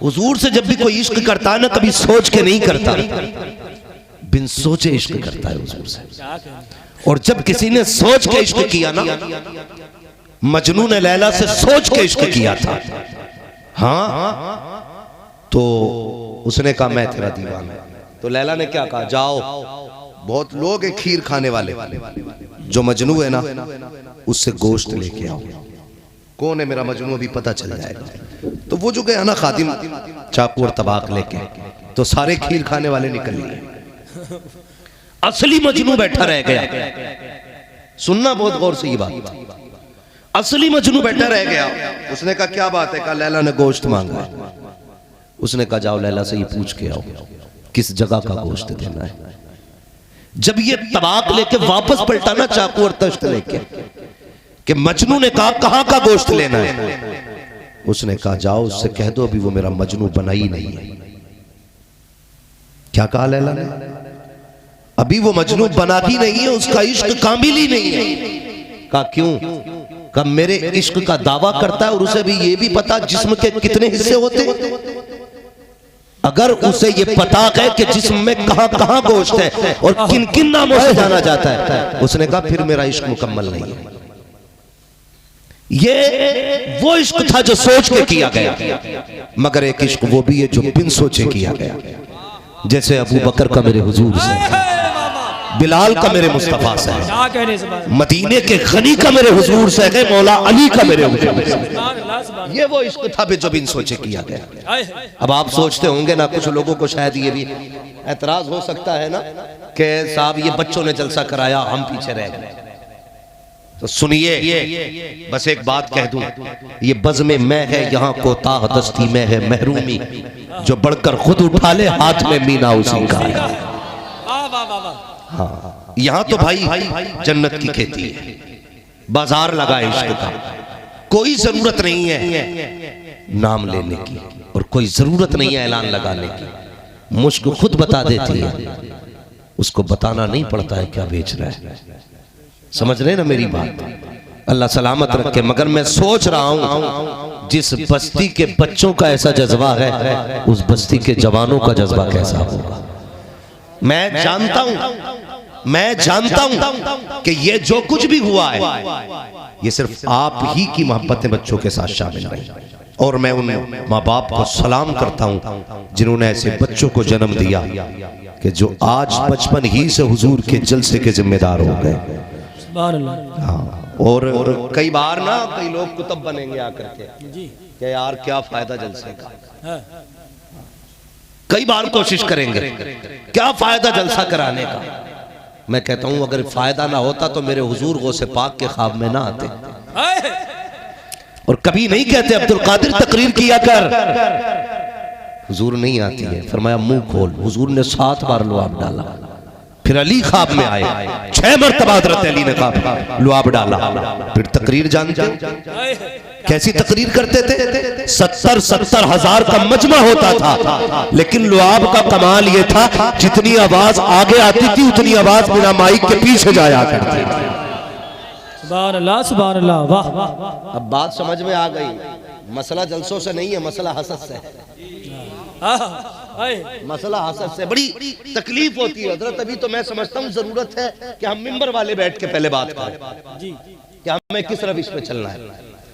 हुजूर से जब भी कोई इश्क करता है ना, कभी सोच के नहीं करता, बिन सोचे इश्क करता है हुजूर से। और जब किसी ने सोच के इश्क किया ना, मजनू ने लैला से सोच के इश्क किया था, हाँ, तो उसने कहा मैं तेरा दीवाना। तो लैला ने क्या कहा, जाओ, बहुत लोग हैं खीर खाने वाले, जो मजनू है ना उससे गोश्त लेके आओ। कौन है मेरा मजनू अभी पता चल जाएगा। तो वो जो गया ना खादिम चाकू और तबाक लेके, तो सारे खीर खाने वाले निकल गए, असली मजनू बैठा रह गया। सुनना बहुत गौर से ये बात, असली मजनू बैठा रह गया। उसने कहा क्या बात है, कहा लैला ने गोश्त मांगा। उसने कहा जाओ लैला से ये पूछ के आओ किस जगह का गोश्त देना है। जब ये तबाक लेके वापस पलटा ना चाकू और तश्त लेके, कि मजनू ने कहा कहां का गोश्त लेना है, उसने कहा जाओ उससे कह दो अभी वो मेरा मजनू बना ही नहीं है। क्या कहा लैला ने, अभी वो मजनू बना ही नहीं है, उसका इश्क कामिल ही नहीं है। कहा क्यों, कहा मेरे इश्क का दावा करता है और उसे भी ये भी पता जिस्म के कितने हिस्से होते हैं। अगर उसे ये पता है कि जिस्म में कहां कहां गोश्त है और किन किन नामों से जाना जाता है, उसने कहा फिर मेरा इश्क मुकम्मल नहीं है। ये वो इश्क था जो सोच के किया गया, मगर एक इश्क वो भी है जो बिन सोचे किया गया। जैसे अबू बकर का मेरे हुजूर से, बिलाल का मेरे मुस्तफा से, मदीने के गनी का मेरे हुजूर से है, मौला अली का मेरे हुजूर से। ये वो इश्क था जो बिन सोचे किया गया। अब आप सोचते होंगे ना, कुछ लोगों को शायद ये भी एतराज हो सकता है ना कि साहब ये बच्चों ने जलसा कराया, हम पीछे रह गए। तो सुनिए, बस एक बात कह दूं, ये बज़्म में है यहाँ कोताह दस्ती में है महरूमी, जो बढ़कर खुद उठा ले हाथ में मीना उसी का है। हाँ, यहाँ तो भाई जन्नत की खेती है, बाजार लगा इश्क का। कोई जरूरत नहीं है नाम लेने की और कोई जरूरत नहीं है ऐलान लगाने की। मुश्क खुद बता देती है, उसको बताना नहीं पड़ता है क्या बेच रहा है। समझ रहे ना मेरी बात, अल्लाह सलामत रखे। मगर मैं सोच रहा हूं जिस बस्ती के बच्चों का ऐसा जज्बा है, उस बस्ती के जवानों का जज्बा कैसा होगा। मैं जानता हूं कि ये जो कुछ भी हुआ है, ये सिर्फ आप ही की मोहब्बतें बच्चों के साथ शामिल रही। और मैं उन माँ बाप को सलाम करता हूं जिन्होंने ऐसे बच्चों को जन्म दिया कि जो आज बचपन ही से हुजूर के जलसे के जिम्मेदार हो गए। हाँ, और कई बार ना कई लोग कुतुब बनेंगे आकर के यार क्या फायदा जलसे का, कई बार कोशिश करेंगे क्या फायदा जलसा कराने का। मैं कहता हूं अगर फायदा ना होता तो मेरे हुजूर गौसे पाक के ख्वाब में ना आते, और कभी नहीं कहते अब्दुल कादिर तकरीर किया कर, हुजूर नहीं आती है। फरमाया मुंह खोल, हुजूर ने 7 बार लुआब डाला। फिर अली ख्वाब में आए, 6 मरतबा हज़रत अली ने कहा लुआब डाला। फिर तकरीर जानते कैसी तकरीर करते थे, 70 हज़ार का मजमा होता था, लेकिन लुआब का कमाल ये था जितनी आवाज आगे आती थी उतनी आवाज बिना माइक के पीछे जाया करती थी। सुभान अल्लाह, सुभान अल्लाह, वाह। अब बात समझ में आ गई, मसला जलसों से नहीं है, मसला हसद से है। मसला हसद से बड़ी तकलीफ होती है हजरत। अभी तो मैं समझता हूँ जरूरत है कि हम मिंबर वाले बैठ के पहले बात करें कि हमें किस रविश पे चलना है।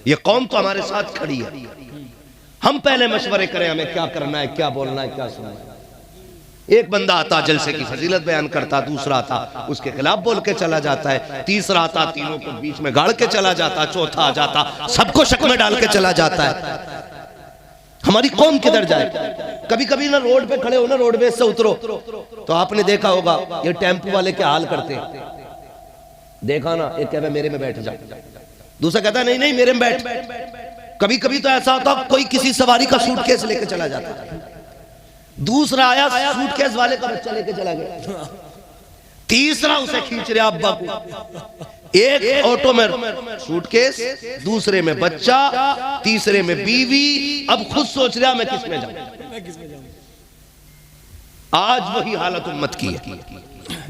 ये कौम तो हमारे साथ खड़ी है, हम पहले मशवरे करें हमें क्या करना है, क्या बोलना है, क्या सुनना है। एक बंदा आता जलसे की फजीलत बयान करता, दूसरा आता उसके खिलाफ बोल के चला जाता है, तीसरा आता तीनों को बीच में गाड़ के चला जाता, चौथा आ जाता सबको शक में डाल के चला जाता है। हमारी कौम किधर जाए। कभी कभी ना रोड पे खड़े हो ना, रोडवेज से उतरो तो आपने देखा होगा ये टेम्पो वाले क्या हाल करते हैं। देखा ना, एक कहता मेरे में बैठ जा, दूसरा कहता नहीं नहीं मेरे में बैठ। कभी कभी तो ऐसा होता कोई किसी सवारी का सूटकेस लेके चला जाता, दूसरा आया सूटकेस वाले का बच्चा लेके चला गया, तीसरा उसे खींच रहा अब्बा को। एक ऑटो में सूटकेस, दूसरे में बच्चा, तीसरे में बीवी, अब खुद सोच रहा मैं किस में जाऊं। आज वही हालत उम्मत की है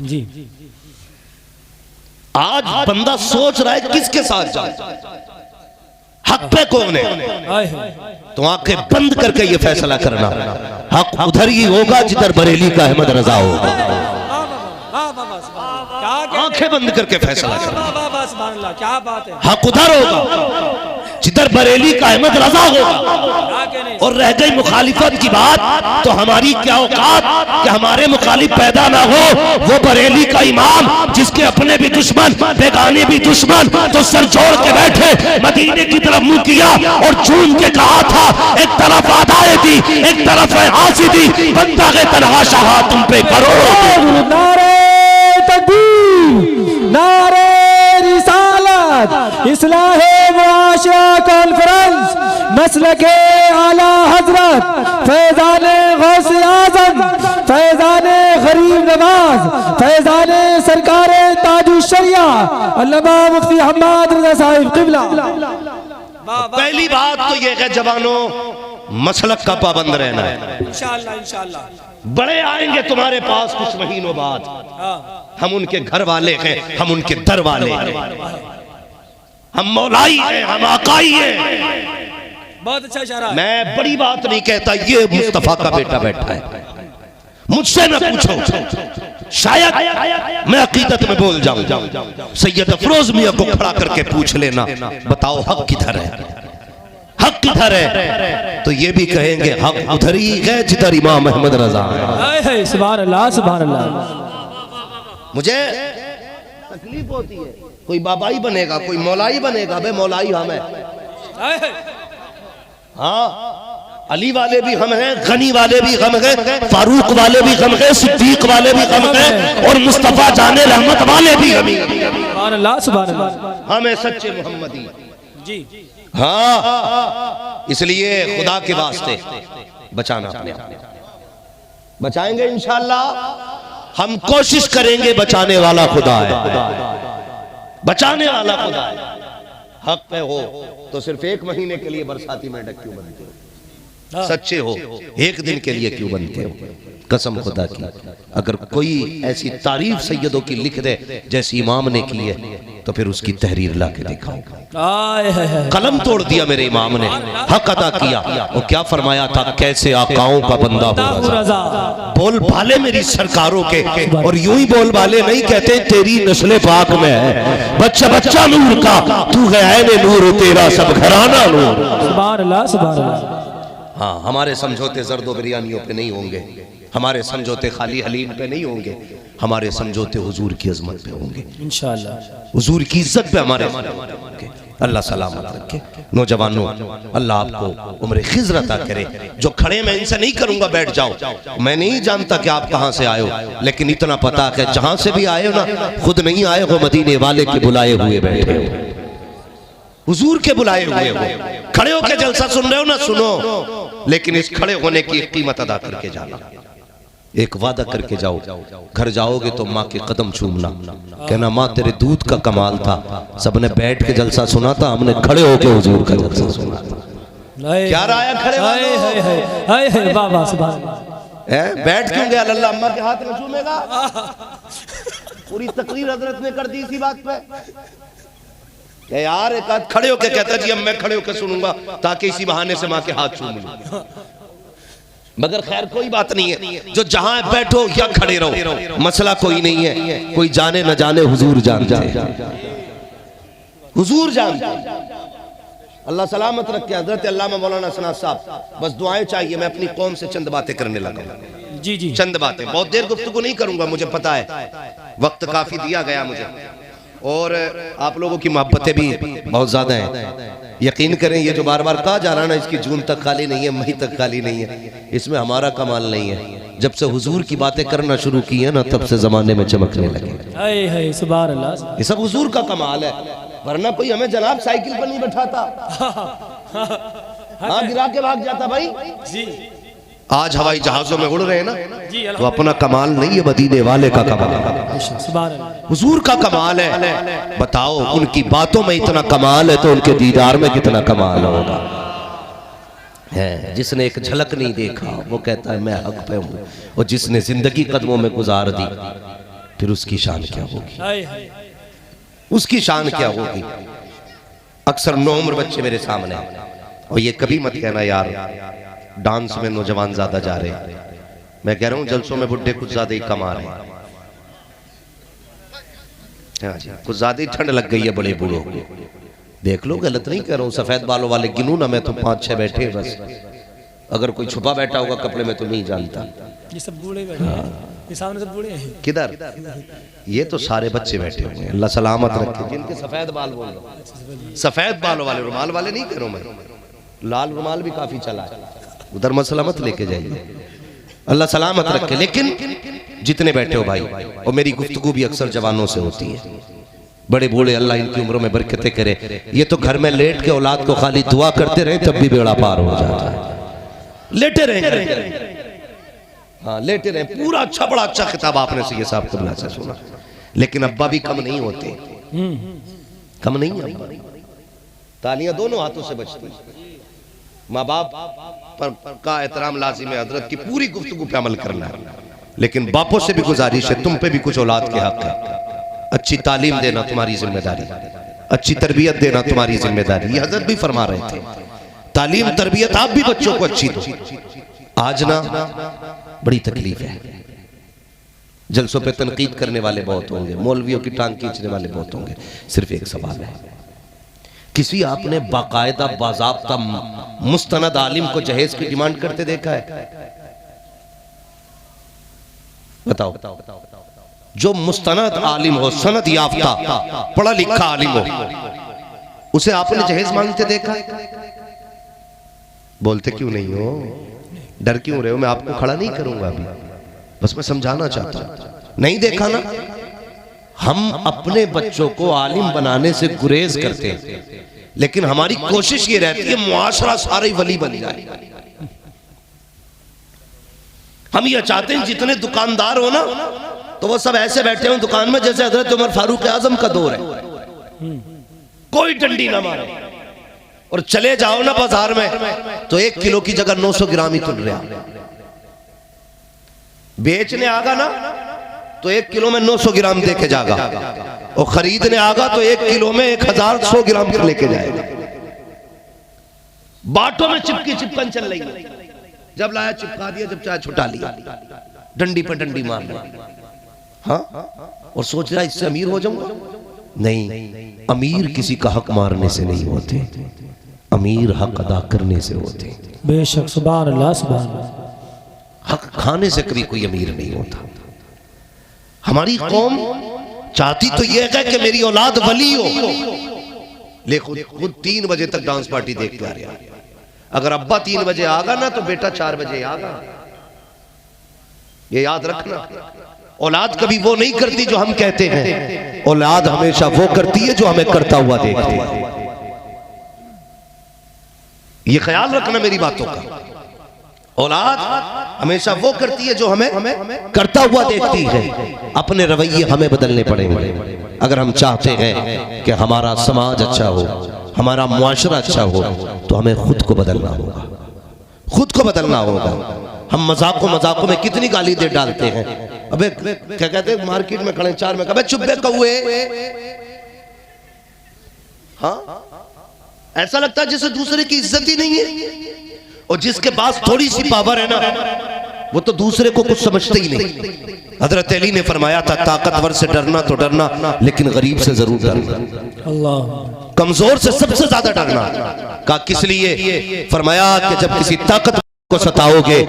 जी। आज बंदा सोच रहा है किसके साथ जाए। हक पे कौन है, हाय हाय तो आंखें बंद करके ये फैसला करना, हक उधर ही होगा जिधर बरेली का अहमद रजा होगा। आंखें बंद करके फैसला करना, क्या बात है, हक उधर होगा जिधर बरेली का अहमद रजा होगा। और रह गई मुखालिफत की बात, तो हमारी क्या औकात कि हमारे मुखालिफ पैदा ना हो। वो बरेली का इमाम जिसके अपने भी दुश्मन बेगाने भी दुश्मन, तो सर जोड़ के बैठे मदीने की तरफ मुंह किया और चूम के कहा था, एक तरफ आदाए थी एक तरफ है हासिदी, बंदा के तनहा शाह तुम पे करो। नारे तकबीर, नारे रिसालत, इस्लाहे मुआशरा कॉन्फ्रेंस, मसलके आला हजरत फैजाने गौसे आजम, फैजाने गरीब नवाज, फैजाने सरकारे ताजुश्शरिया अल्लामा मुफ्ती हम्माद रज़ा साहिब क़िबला। पहली बात तो ये है जवानों, मसलक का पाबंद रहना है। इंशाअल्लाह इंशाअल्लाह बड़े आएंगे तुम्हारे पास कुछ महीनों बाद, हम उनके घर वाले हैं, हम उनके दर वाले हैं, हम मौलाई हैं, हम आकाई हैं। बहुत अच्छा इशारा है। मैं बड़ी बात नहीं कहता, ये मुस्तफा का बेटा बैठा है, मुझसे न पूछो, शायद मैं अकीदत में बोल जाऊं। सैयद अफरोज मियां को खड़ा करके पूछ लेना, बताओ हक किधर है, हक किधर है, तो ये भी कहेंगे हक उधर ही है जिधर इमाम अहमद रजा है। सुभान अल्लाह सुभान अल्लाह। मुझे तकलीफ होती है, कोई बाबाई बनेगा कोई मौलाई बनेगा, बे मौलाई हम है, हाँ अली वाले भी हम हैं, गनी वाले भी हम हैं, फारूक वाले भी हम हैं, सिद्दीक वाले भी हम हैं, और मुस्तफा जाने रहमत वाले भी हम हैं। सुभान अल्लाह सुभान अल्लाह। हम हैं सच्चे मोहम्मदी जी हाँ, इसलिए खुदा के वास्ते बचाना अपने आप, बचाएंगे इंशाअल्लाह। हम कोशिश करेंगे, बचाने वाला खुदा है, बचाने वाला खुदा है। हक पे हो तो सिर्फ एक महीने के लिए बरसाती मेंढक क्यों बनते हो, सच्चे हो एक दिन के लिए क्यों बनते हो, कसम खुदा की। अगर कोई ऐसी तारीफ सैयदों की लिख दे जैसी इमाम ने की है, तो फिर उसकी तहरीर ला के दिखाओ। कलम तोड़ दिया मेरे इमाम ने, हक अदा किया, और क्या फरमाया था, कैसे आकाओं का बंदा हो रज़ा। बोल भाले मेरी सरकारों के, और यूं ही बोल भाले नहीं कहते, तेरी नस्ल पाक में है बच्चा बच्चा नूर का, तू है ऐने नूर, तेरा सब घराना नूर। सुभान अल्लाह सुभान अल्लाह। हाँ, हमारे समझौते जर्दो बिरयानियों पे नहीं होंगे, हमारे समझौते खाली हलीम पे नहीं होंगे, हमारे समझौते हुजूर की अजमत पे होंगे इंशाअल्लाह, हुजूर की इज्जत पे हमारे। अल्लाह सलामत रखे। नौजवानों, अल्लाह आपको उम्र खिज़र अता करे। जो खड़े मैं इनसे नहीं करूंगा बैठ जाओ, मैं नहीं जानता कि आप कहां से आए हो, लेकिन इतना पता है जहां से भी आए हो ना, खुद नहीं आए हो, मदीने वाले के बुलाए हुए बैठे हो, हुजूर के बुलाए हुए हो। खड़े होकर जलसा सुन रहे हो ना, सुनो, लेकिन इस खड़े होने की कीमत अदा करके जाना। एक वादा करके जाओ, घर जाओगे तो माँ के कदम चूमना, कहना माँ तेरे दूध का कमाल था, सबने बैठ के जलसा सुना था, हमने खड़े होके हुजूर का जलसा सुना था। क्या राय खड़े बैठ क्यों गया, लल्ला अम्मा के हाथ में चूमेगा। पूरी तकरीर हजरत ने कर दी इसी बात पे, यार एक आध खड़े होके कहता जी अब मैं खड़े होके सुनूंगा ताकि इसी बहाने से माँ के हाथ चूम लूं। मगर खैर कोई बात नहीं है, जो जहां बैठो या खड़े रहो, मसला कोई नहीं है। कोई जाने न जाने हुजूर जानते हैं, हुजूर जानते हैं। अल्लाह सलामत रखे। हजरत अल्लामा मौलाना सनात साहब, बस दुआएं चाहिए। मैं अपनी कौम से चंद बातें करने लगा। जी जी, चंद बातें, बहुत देर गुफ्तगू नहीं करूंगा, मुझे पता है वक्त काफी दिया गया मुझे, और आप लोगों की मोहब्बतें भी बहुत ज्यादा हैं। यकीन करें, ये जो बार बार कहा जा रहा है ना, इसकी जून तक खाली नहीं है, मई तक खाली नहीं है, इसमें हमारा कमाल नहीं है। जब से हुजूर की बातें करना शुरू की है ना, तब से जमाने में चमकने लगे। सुभान अल्लाह, ये सब हुजूर का कमाल है, वरना कोई हमें जनाब साइकिल पर नहीं बैठाता, हाँ गिरा के भाग जाता भाई जी। आज हवाई जहाजों में उड़ रहे हैं ना, तो अपना कमाल नहीं है, मदीने वाले का कमाल, हुजूर का कमाल है। बताओ, उनकी बातों में इतना कमाल है तो उनके दीदार में कितना कमाल होगा। है जिसने एक झलक नहीं देखा वो कहता है मैं हक पे हूँ, और जिसने जिंदगी कदमों में गुजार दी फिर उसकी शान क्या होगी, उसकी शान क्या होगी। अक्सर 9 उम्र बच्चे मेरे सामने, और ये कभी मत कहना यार डांस में नौजवान ज्यादा जा रहे हैं। मैं कह रहा हूं जलसों में बुढ़े कुछ ज्यादा ही कमा रहे हैं। हाँ जी, कुछ ज्यादा ही ठंड लग गई है बड़े बूढ़ों को। देख लो, गलत नहीं कह रहा हूं। सफेद बालों वाले गिनू ना मैं तो 5-6 बैठे बस। अगर कोई छुपा बैठा होगा कपड़े में तो नहीं जानता। ये सब बूढ़े बैठे हैं, ये सामने सब बूढ़े हैं। किधर? ये तो सारे बच्चे बैठे हुए हैं, अल्लाह सलामत रखे। जिनके सफेद बाल बोल रहा हूं, सफेद बालों वाले, रुमाल वाले नहीं कह रहा हूं मैं। लाल रुमाल भी काफी चला है, उधर मसला मत लेके जाइए, अल्लाह सलामत रखे। लेकिन जितने बैठे हो भाई, और मेरी गुफ्तगू भी अक्सर जवानों से होती है, बड़े बूढ़े, अल्लाह इनकी उम्रों में बरकतें करे। ये तो घर में लेट के औलाद को खाली दुआ करते रहे तब भी बेड़ा पार हो जाता है। लेटे रहे, हाँ लेटे रहे। पूरा अच्छा, बड़ा अच्छा खिताब आपने सैयद साहब कबला से सुना। लेकिन अब्बा भी कम नहीं होते, कम नहीं अब्बा। तालियां दोनों हाथों से बजती। माँ बाप पर का एहतराम लाजिम है, हजरत की पूरी गुफ्तगू पे अमल करना है। लेकिन बापों से भी गुजारिश है, तुम पे भी कुछ औलाद के हक है। अच्छी तालीम देना तुम्हारी जिम्मेदारी, अच्छी तरबियत देना तुम्हारी जिम्मेदारी। ये हजरत भी फरमा रहे थे, तालीम तरबियत आप भी बच्चों को अच्छी दो। आज ना बड़ी तकलीफ है, जलसों पे तनकीद करने वाले बहुत होंगे, मौलवियों की टांग खींचने वाले बहुत होंगे। सिर्फ एक सवाल है, किसी आपने बाकायदा बाज़ाब्ता मुस्तनद आलिम को जहेज की डिमांड करते देखा है? बताओ। जो मुस्तनद आलिम हो, सनद याफ्ता, पढ़ा लिखा आलिम हो, उसे आपने जहेज मांगते देखा? बोलते क्यों नहीं हो? डर क्यों रहे हो? मैं आपको खड़ा नहीं करूंगा अभी, बस मैं समझाना चाहता हूं। नहीं देखा ना? हम अपने बच्चों को आलिम बनाने से गुरेज करते हैं, लेकिन हमारी कोशिश ये रहती है मुआशरा सारे वली बन जाए। हम ये चाहते हैं जितने दुकानदार हो ना, तो वो सब ऐसे बैठे हो दुकान में जैसे हजरत उमर फारूक आजम का दौर है, कोई डंडी ना मारे। और चले जाओ ना बाजार में तो 1 किलो की जगह 900 ग्राम ही तुल रहा। बेचने आगा ना तो 1 किलो में 900 ग्राम देके जाएगा, और खरीदने आगा तो 1 किलो में 1100 ग्राम लेके जाएगा। बाटों में चिपकी चिपकन चल रही है, जब लाया चिपका दिया, जब चाहे छुटा लिया, डंडी पर डंडी मार रहा। हाँ, और सोच रहा इससे अमीर हो जाऊंगा। नहीं, अमीर किसी का हक मारने से नहीं होते, अमीर हक अदा करने से होते। बेशक, सुभान अल्लाह, सुभान अल्लाह। हक खाने से कभी कोई अमीर नहीं होता। हमारी कौम चाहती तो यह है कि मेरी औलाद वली हो, लेकिन खुद 3 बजे तक डांस पार्टी देख के आ रहा। अगर अब्बा 3 बजे आगा ना तो बेटा 4 बजे आगा। ये याद रखना, औलाद कभी वो नहीं करती जो हम कहते हैं, औलाद हमेशा वो करती है जो हमें करता हुआ देखती है। ये ख्याल रखना मेरी बातों का। औलाद हमेशा वो करती है जो हमें करता हुआ देखती है। अपने रवैये हमें बदलने पड़ेंगे अगर हम चाहते हैं कि हमारा समाज अच्छा हो, हमारा मुआशरा अच्छा हो, तो हमें खुद को बदलना होगा, खुद को बदलना होगा। हम मजाकों में कितनी गाली दे डालते हैं। अबे क्या कहते हैं, मार्केट में खड़े 4 में, अबे चुप बे कौए। हाँ, ऐसा लगता है जैसे दूसरे की इज्जत ही नहीं है। और जिसके पास थोड़ी सी पावर है ना, वो तो दूसरे को कुछ समझते ही नहीं। हजरत अली ने फरमाया था, ताकतवर से डरना तो डरना, लेकिन गरीब से जरूर डरना। अल्लाह। कमजोर से सबसे ज्यादा डरना। कहा किस लिए? फरमाया कि जब किसी ताकत को सताओगे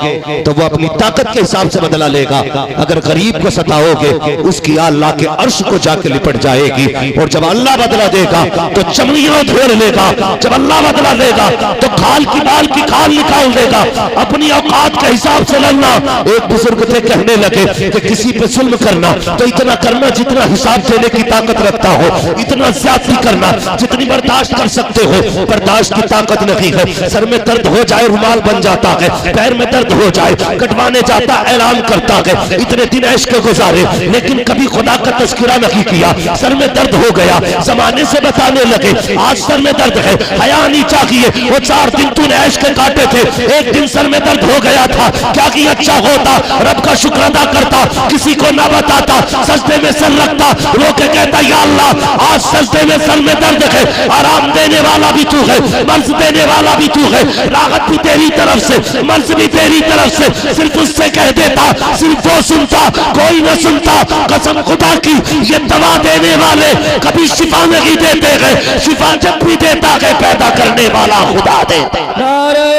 तो वो अपनी ताकत के हिसाब से बदला लेगा। अगर गरीब को सताओगे उसकी अल्लाह के अर्श को जाके लिपट जाएगी। और जब अल्लाह बदला देगा तो चमड़ियां उधेड़ लेगा। जब अल्लाह बदला देगा तो खाल की बाल की खाल निकाल देगा। अपनी औकात के हिसाब से लड़ना। एक बुजुर्ग थे कहने लगे कि किसी पे जुल्म करना तो इतना करना जितना हिसाब देने की ताकत रखता हो, इतना ज्यादती करना जितनी बर्दाश्त कर सकते हो। बर्दाश्त की ताकत नहीं है, सर में दर्द हो जाए रुमाल बन जाता है, पैर में दर्द हो जाए, कटवाने जाता, ऐलान करता है इतने दिन ऐश के गुजारे, लेकिन कभी खुदा का तज़किरा नहीं किया। सर में दर्द हो गया, जमाने से बताने लगे आज सर में दर्द है, हया नहीं चाहिए। वो 4 दिन तूने ऐश के काटे थे, एक दिन सर में दर्द हो गया था, क्या कि अच्छा होता, रब का शुक्र अदा करता, किसी को ना बताता, सजदे में सर रखता, रो के कहता या अल्लाह आज सजदे में सर में दर्द है, आराम देने वाला भी तू है, मर्ज देने वाला भी तू है, राहत भी तेरी तरफ से, मर्ज भी तेरी तरफ से। सिर्फ उससे कह देता, सिर्फ वो सुनता, कोई न सुनता। कसम खुदा की ये दवा देने वाले कभी शिफा नहीं देते हैं, शिफा जब भी देता है पैदा करने वाला खुदा देते। नारे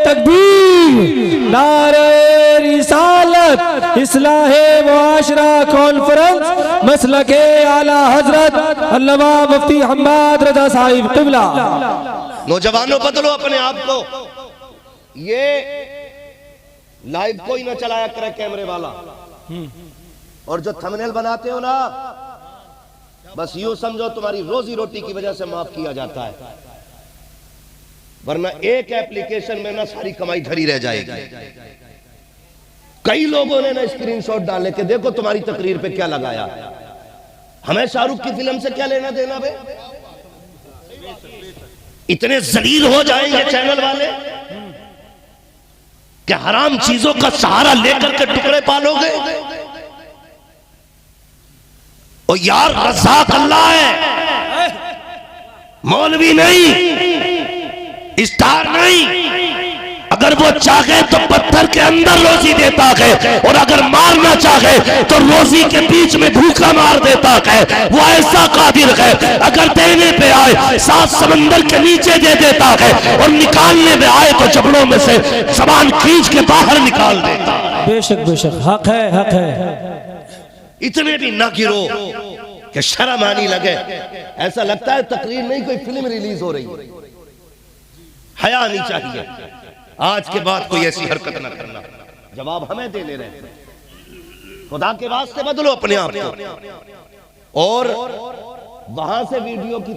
तकबीर, नारे रिसालत, इस्लाहे मुआशरा कॉन्फ्रेंस, मसलके आला हजरत अल्लामा मुफ्ती हम्माद रजा साहिब क़िबला। नौजवानों बदलो अपने आप को, ये लाइव कोई ना चलाया करे कैमरे वाला, और जो थंबनेल बनाते हो ना, बस यूं समझो तुम्हारी रोजी रोटी की वजह से माफ किया जाता है, वरना एक एप्लीकेशन में ना सारी कमाई धरी रह जाएगी। कई लोगों ने ना स्क्रीनशॉट डाले कि देखो तुम्हारी तकरीर पे क्या लगाया, हमें शाहरुख की फिल्म से क्या लेना देना बे। इतने जलील हो जाएंगे चैनल वाले कि हराम चीजों का सहारा लेकर के टुकड़े पालोगे। और यार रज़ाक अल्लाह है, मौलवी नहीं, स्टार नहीं। अगर वो चाहे तो पत्थर के अंदर रोजी देता है, और अगर मारना चाहे तो रोजी के बीच में भूखा मार देता है। वो ऐसा कादिर है, अगर देने पे आए 7 समंदर के नीचे दे देता है, और निकालने में आए तो जबड़ों में से जबान खींच के बाहर निकाल देता है। बेशक बेशक, हक है, हक है। इतने भी ना गिरो कि शर्म आनी लगे, ऐसा लगता है तकरीर नहीं कोई फिल्म रिलीज हो रही है। हया नहीं चाहिए, आज के बाद कोई ऐसी हरकत ना करना। जवाब हमें देने रहे, खुदा के वास्ते बदलो अपने आप को। और वहां से वीडियो की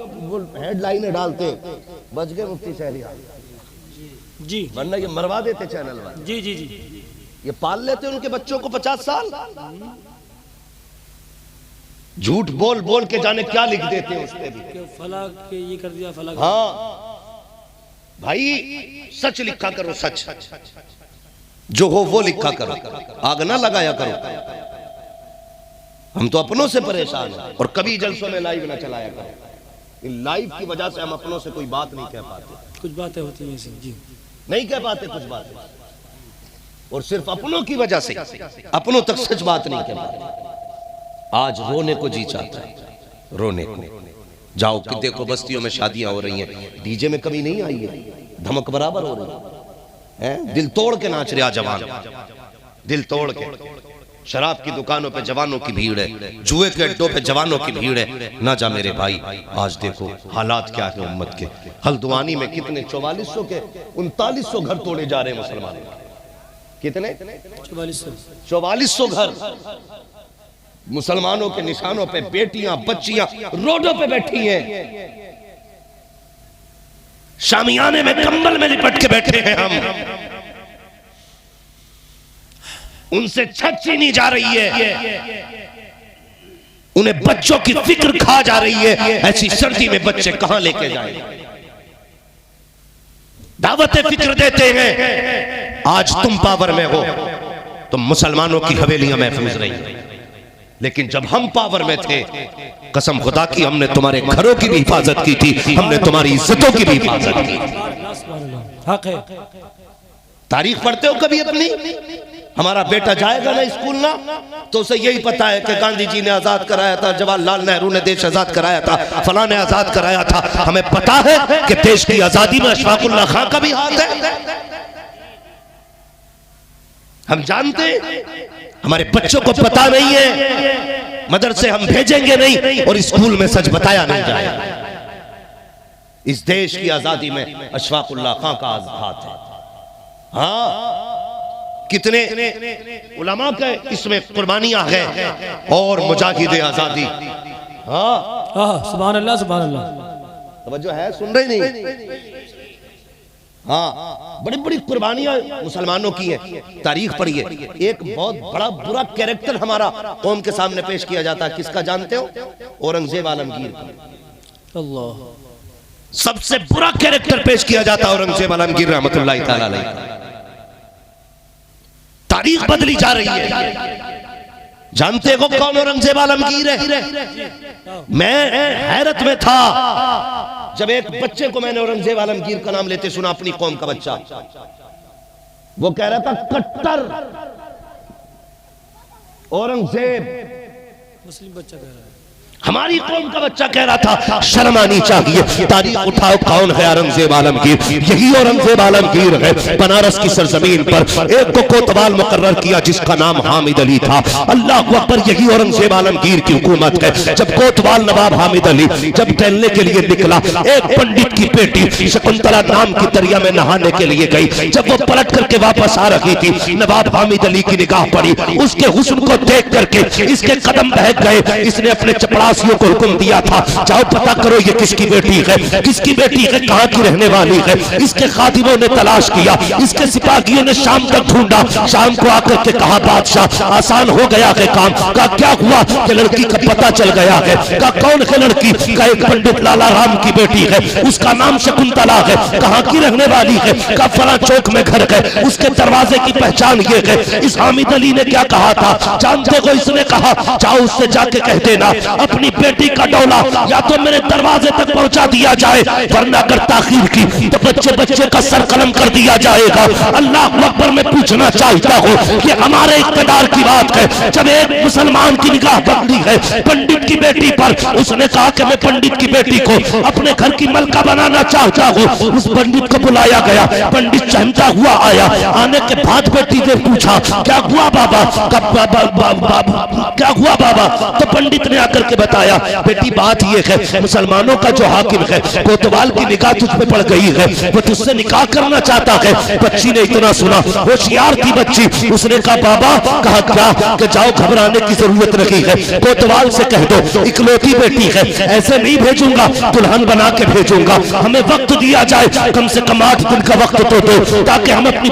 हेडलाइनें डालते, बच गए मुफ्ती शहरियार जी, वरना ये मरवा देते चैनल वाले। जी जी जी, ये पाल लेते उनके बच्चों को 50 साल, झूठ बोल बोल के जाने क्या लिख देते हैं उस पे भी, फला के ये कर दिया, फला। हाँ भाई, सच लिखा करो, सच जो हो वो लिखा करो, आग ना लगाया करो। हम तो अपनों से परेशान हैं, और कभी जलसों में लाइव ना चलाया करो। इन लाइव की वजह से हम अपनों से कोई बात नहीं कह पाते, कुछ बातें होती हैं जी, नहीं कह पाते कुछ बातें, और सिर्फ अपनों की वजह से अपनों तक सच बात नहीं कह पाते। आज रोने को जी चाहता है, रोने को। जाओ कि देखो बस्तियों में शादियां हो रही हैं, डीजे में कमी नहीं आई है, धमक बराबर हो रही है। दिल तोड़ के नाच रहा जवान, दिल तोड़ के। शराब की दुकानों पे जवानों की भीड़ है, जुए के अड्डों पे जवानों की भीड़ है। ना जा मेरे भाई, आज देखो हालात क्या है उम्मत के। हल्द्वानी में कितने 4400 के 3900 घर तोड़े जा रहे हैं मुसलमानों के। कितने? 4400 घर मुसलमानों के निशानों पे बेटियां बच्चियां रोडों पे बैठी हैं, शामियाने में कंबल में लिपट के बैठे हैं हम। उनसे छत छीनी जा रही है, उन्हें बच्चों की फिक्र खा जा रही है। ऐसी सर्दी में बच्चे कहां लेके जाएं? दावतें फिक्र देते हैं। आज तुम पावर में हो तो मुसलमानों की हवेलियां महफूज रही, लेकिन जब हम पावर में थे, कसम खुदा की हमने तुम्हारे घरों की भी हिफाजत की थी, हमने तुम्हारी इज्जतों की भी हिफाजत की थी। तारीख पढ़ते हो कभी अपनी? हमारा बेटा जाएगा ना स्कूल ना, तो उसे यही पता है कि गांधी जी ने आजाद कराया था, जवाहरलाल नेहरू ने देश आजाद कराया था, फलां ने आजाद कराया था। हमें पता है कि देश की आजादी में अशफाकुल्लाह खां का भी हाथ है। हम जानते हैं, हमारे बच्चों को पता नहीं है, मदरसे हम भेजेंगे नहीं और स्कूल में सच बताया नहीं जाएगा। इस देश की आजादी में अशफाकुल्लाह खां का हाथ है। हाँ, कितने उलमा के इसमें कुर्बानियां हैं, और मुजाहिद आजादी। हाँ, सुभान अल्लाह, सुभान अल्लाह। तवज्जो है, सुन रहे नहीं? हाँ, बड़ी बड़ी कुर्बानियां मुसलमानों की हैं। तारीख पढ़िए, एक बहुत बड़ा बुरा कैरेक्टर हमारा कौम के सामने पेश किया जाता है। किसका जानते हो? औरंगजेब आलमगीर का। अल्लाह, सबसे बुरा कैरेक्टर पेश किया जाता है औरंगजेब आलमगीर रहमतुल्लाह तआला अलैह। तारीख बदली जा रही है। जानते हो कौन औरंगजेब आलमगीर है? मैं हैरत में था जब एक बच्चे को मैंने औरंगजेब आलमगीर का नाम लेते सुना, अपनी कौम का बच्चा। वो कह रहा था कट्टर औरंगजेब। मुस्लिम बच्चा कह रहा है। हमारी कौम का बच्चा कह रहा था। शर्म आनी चाहिए। तारीख उठाओ, कौन है औरंगजेब आलमगीर? यही औरंगजेब आलमगीर है। बनारस की सरजमीन पर एक को कोतवाल मुकर्रर किया जिसका नाम हामिद अली था। अल्लाह अकबर, यही औरंगजेब आलमगीर की हुकूमत है। जब कोतवाल नवाब हामिद अली जब टहलने के लिए निकला, एक पंडित की बेटी शकुंतला नाम की दरिया में नहाने के लिए गई। जब वो पलट करके वापस आ रही थी, नवाब हामिद अली की निगाह पड़ी। उसके हुस्न को देख करके इसके कदम बहक गए। इसने अपने चपड़ा को हुक्म दिया था, जाओ पता करो ये किसकी बेटी है, किसकी बेटी है, कहां की रहने वाली है। इसके खादिमों ने तलाश किया, इसके सिपाहियों ने शाम तक ढूंढा। शाम को आकर के कहा, बादशाह आसान हो गया है काम। का क्या हुआ कि लड़की का पता चल गया है। का कौन है लड़की? का एक पंडित लाला राम की बेटी है, उसका नाम शकुंतला है। कहां की रहने वाली है? का फला चौक में घर है, उसके दरवाजे की पहचान ये है। इस हामिद अली ने क्या कहा था जानते हो? इसने कहा, जाओ उससे जाके कह देना अपनी बेटी का डोला या तो मेरे दरवाजे तक पहुंचा दिया जाए, वरना अगर ताखीर की तो बच्चे बच्चे का सर कलम कर दिया जाएगा। अल्लाह अकबर, मैं पूछना चाहता हूं कि हमारे इक़्तिदार की बात है। जब एक मुसलमान की निगाह पकड़ी है पंडित की बेटी पर, उसने कहा कि मैं पंडित की बेटी को अपने घर की मलका बनाना चाहता हूं। उस पंडित को बुलाया गया। पंडित चहमता हुआ आया। आने के बाद बेटी ने पूछा, क्या हुआ बाबा? क्या हुआ बाबा? तो पंडित ने आकर के बताया, बेटी बात ये है, मुसलमानों का जो हाकिम है कोतवाल की निगाह तुझ पे पड़ गई है, वो तुझसे निकाह करना चाहता है। बच्ची ने इतना सुना, होशियार थी बच्ची। उसने कहा, बाबा कहा क्या? कि जाओ, घबराने की जरूरत नहीं है, कोतवाल से कह दो इकलौती बेटी है, ऐसे नहीं भेजूंगा, दुल्हन बना के भेजूंगा। हमें वक्त दिया जाए, कम से कम 8 दिन का वक्त तो दो, ताकि हम अपनी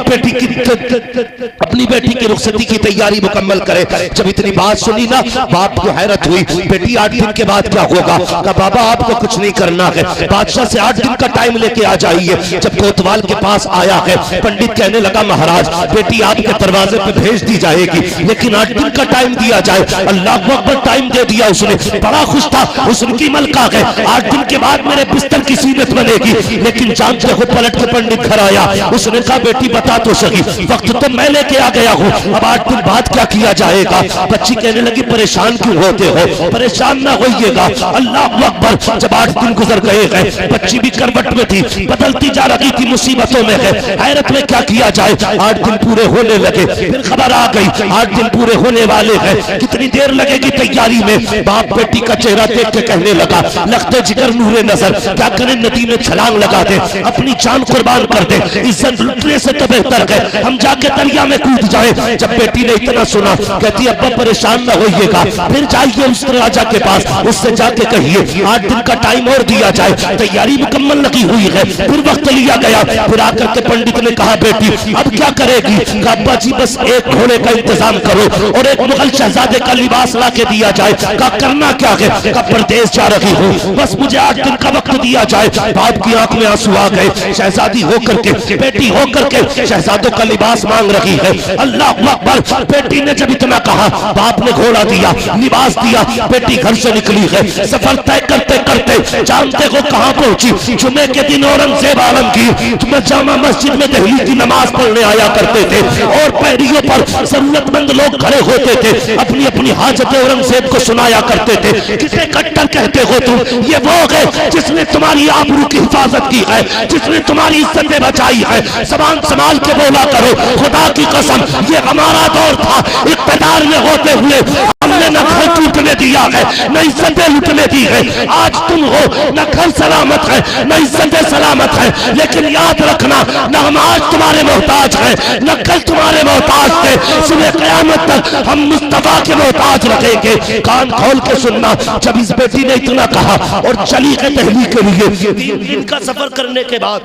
बेटी की रुखसती की तैयारी मुकम्मल करें। जब इतनी बात सुनी ना, बाप को हैरत हुई। बेटी 8 दिन के बाद क्या होगा? कहा, बाबा आपको कुछ नहीं करना है, बादशाह से 8 दिन का टाइम लेके आ जाइए। जब कोतवाल के पास आया है, पंडित कहने लगा, महाराज बेटी आपके दरवाजे पे भेज दी जाएगी, लेकिन 8 दिन का टाइम दिया जाए। अल्लाह अकबर, टाइम दे दिया उसने। बड़ा खुश था, उसकी मलका है, 8 दिन के बाद मेरे बिस्तर की सीमत बनेगी। लेकिन जानते हो, पलट के पंडित घर आया। उसने कहा, बेटी बता तो सही, वक्त तो मैं लेके आ गया हूँ, अब 8 दिन बाद क्या किया जाएगा? बच्ची कहने लगी, परेशान क्यों होते हो? परेशान ना होइएगा। अल्लाह अकबर, जब 8 दिन गुजर गए हैं, बच्ची भी करवट में थी, बदलती जा रही थी, मुसीबतों में है, हैरत में क्या किया जाए। 8 दिन पूरे होने लगे, फिर खबर आ गई 8 दिन पूरे होने वाले हैं, कितनी देर लगेगी तैयारी में। बाप बेटी का चेहरा देख के कहने लगा, लगते जिगर नूरे नजर, क्या करें, नदी में छलांग लगा दे, अपनी जान कुर्बान कर दे, इज्जत लुटने से तो बेहतर है हम जाके दरिया में कूद जाए। जब बेटी ने इतना सुना, कहती, अब्बा परेशान ना होइएगा, फिर जाइए उस राजा के पास, उससे जाके कहिए 8 दिन का टाइम और दिया जाए, तैयारी मुकम्मल लगी हुई है। फिर वक्त लिया गया। फिर आकर के पंडित ने कहा, बेटी अब क्या करेगी? अब्बा जी बस एक घोड़े का इंतजाम करो और एक मुगल शहजादे का लिबास ला के दिया जाए। का करना क्या है? का परदेश जा रही हूँ, बस मुझे 8 दिन का वक्त दिया जाए। बाप की आंख में आंसू आ गए। शहजादी होकर के, बेटी होकर के शहजादों का लिबास मांग रही है। अल्लाह अकबर, बेटी ने जब इतना कहा, बाप ने घोड़ा दिया, लिबास दिया, बेटी घर से निकली है। सफर तय करते करते जानते हो कहां पहुंची? जुमे के दिन औरंगजेब आलमगीर जामा मस्जिद में दहली की नमाज पढ़ने आया करते थे और पैरियों पर जरूरतमंद लोग खड़े होते थे, अपनी अपनी हाजत औरंगजेब को सुनाया करते थे। किसे कट्टर कहते हो तुम? ये वो है जिसने तुम्हारी आबरू की हिफाजत की है, जिसने तुम्हारी इज्जतें बचाई है। जबान संभाल के बोला करो, खुदा की कसम ये हमारा दौर था, इक़्तिदार में होते हुए हमने न घर टूटने लुटने दिया है, न इज्जतें लुटने दी है। आज तुम हो, न घर सलामत है, न इज्जतें सलामत है, लेकिन याद रखना न हम आज तुम्हारे मोहताज हैं, न कल तुम्हारे मोहताज थे। सुबह क़यामत तक हम मुस्तफा के मोहताज रहेंगे। कान खोल के सुनना, जब इस बेटी ने इतना कहा और चली गई दिल्ली के लिए, 3 दिन का सफर करने के बाद,